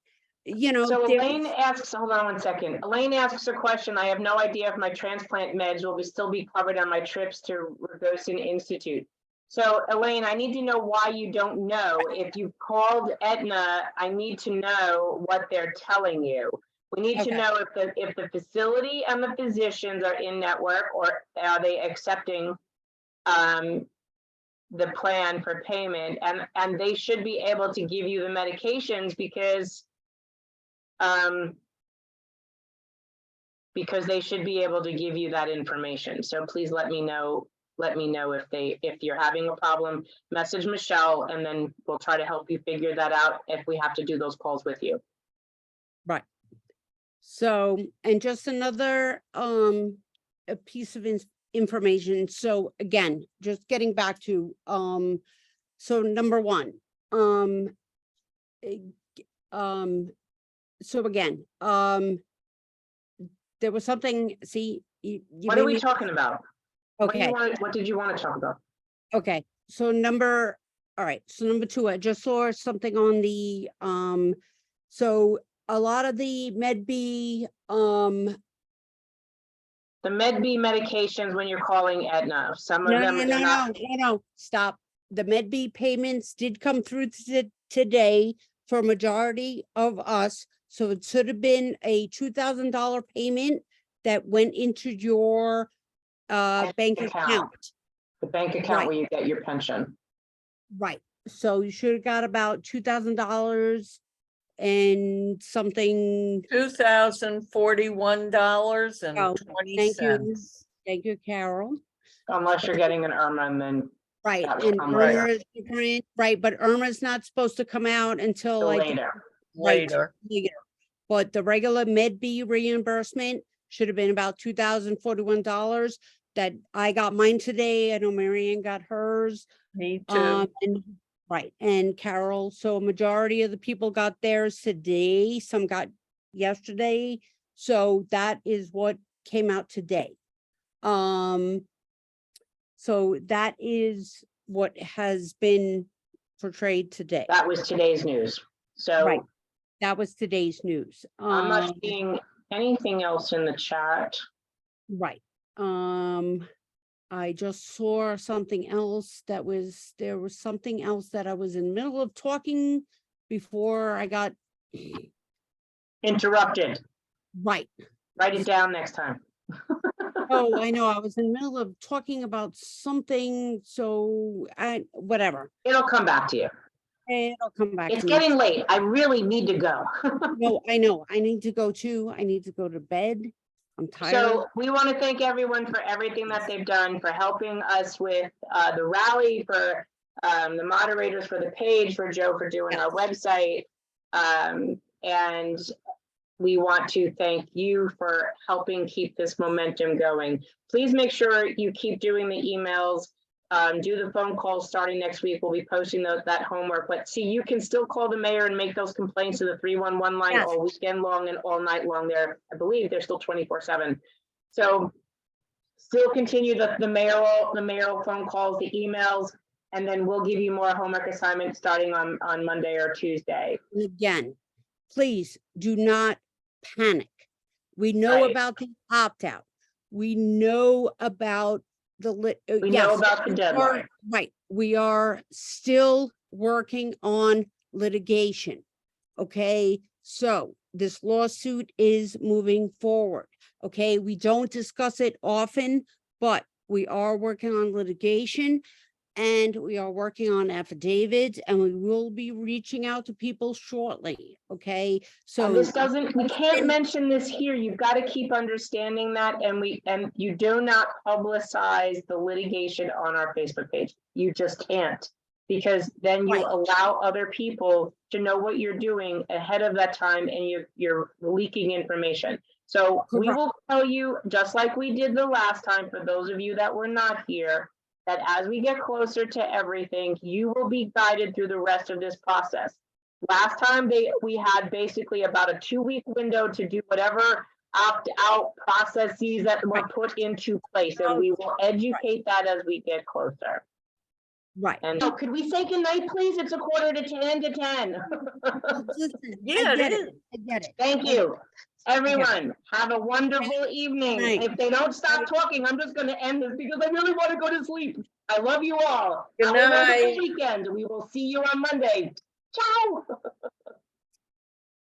You know, So there Elaine was- asks, hold on 1 second. Elaine asks a question. I have no idea if my transplant meds will still be covered on my trips to Rogosian Institute. So Elaine, I need to know why you don't know. If you've called Aetna, I need to know what they're telling you. We need to Okay. know if the facility and the physicians are in network, or are they accepting the plan for payment, and they should be able to give you the medications because they should be able to give you that information. So please let me know if you're having a problem, message Michelle, and then we'll try to help you figure that out if we have to do those calls with you. Right. So, and just another, a piece of information. So again, just getting back to, so number one, so again, there was something, see, you What are made we me- talking about? Okay. What did you want to talk about? Okay, so all right, so number two, I just saw something on the, so a lot of the Med B, The Med B medications when you're calling Aetna, some of no, them no, are no, not. no, stop. The Med B payments did come through today for a majority of us. So it should have been a $2,000 payment that went into your bank account. The bank account Right. where you get your pension. Right, so you should have got about $2,000 and something. $2,041.20. Thank you, Carol. Unless you're getting an Irma, and then Right, That will and come Irma later. is different, right, but Irma's not supposed to come out until till like later. right, Later. later. But the regular Med B reimbursement should have been about $2,041 that I got mine today. I know Marianne got hers. Me too. And right, and Carol, so a majority of the people got theirs today, some got yesterday. So that is what came out today. So that is what has been portrayed today. That was today's news. Right. So That was today's news. I'm not seeing anything else in the chat. Right. I just saw something else there was something else that I was in the middle of talking before I got, Interrupted. right. Write it down next time. Oh, I know, I was in the middle of talking about something, so whatever. It'll come back to you. It'll come back It's to me. getting late. I really need to go. No, I know, I need to go too. I need to go to bed. I'm tired. So we want to thank everyone for everything that they've done, for helping us with the rally, for the moderators for the page, for Joe for doing our website. And we want to thank you for helping keep this momentum going. Please make sure you keep doing the emails, do the phone calls starting next week. We'll be posting that homework, but see, you can still call the mayor and make those complaints to the 311 line Yes. all weekend long and all night long there. I believe they're still 24/7. So still continue the mayoral phone calls, the emails, and then we'll give you more homework assignments starting on Monday or Tuesday. And again, please do not panic. We know Right. about the opt-out. We know about the We know yes, about the deadline. right. We are still working on litigation. Okay, so this lawsuit is moving forward. Okay, we don't discuss it often, but we are working on litigation. and we are working on affidavits, and we will be reaching out to people shortly, okay? And So this doesn't, we can't and- mention this here. You've got to keep understanding that, and you do not publicize the litigation on our Facebook page. You just can't. Because then you Right. allow other people to know what you're doing ahead of that time, and you're leaking information. So we Correct. will tell you, just like we did the last time, for those of you that were not here, that as we get closer to everything, you will be guided through the rest of this process. Last time we had basically about a 2-week window to do whatever opt-out processes that were put into place, and we will educate that as we get closer. right. And so could we say goodnight, please? It's 9:45 to 10. Listen, Yeah, I it get is. it, I get it. Thank you. Everyone, have a wonderful evening. night. If they don't stop talking, I'm just gonna end this because I really want to go to sleep. I love you all. Good Have a wonderful night. weekend. We will see you on Monday. Ciao.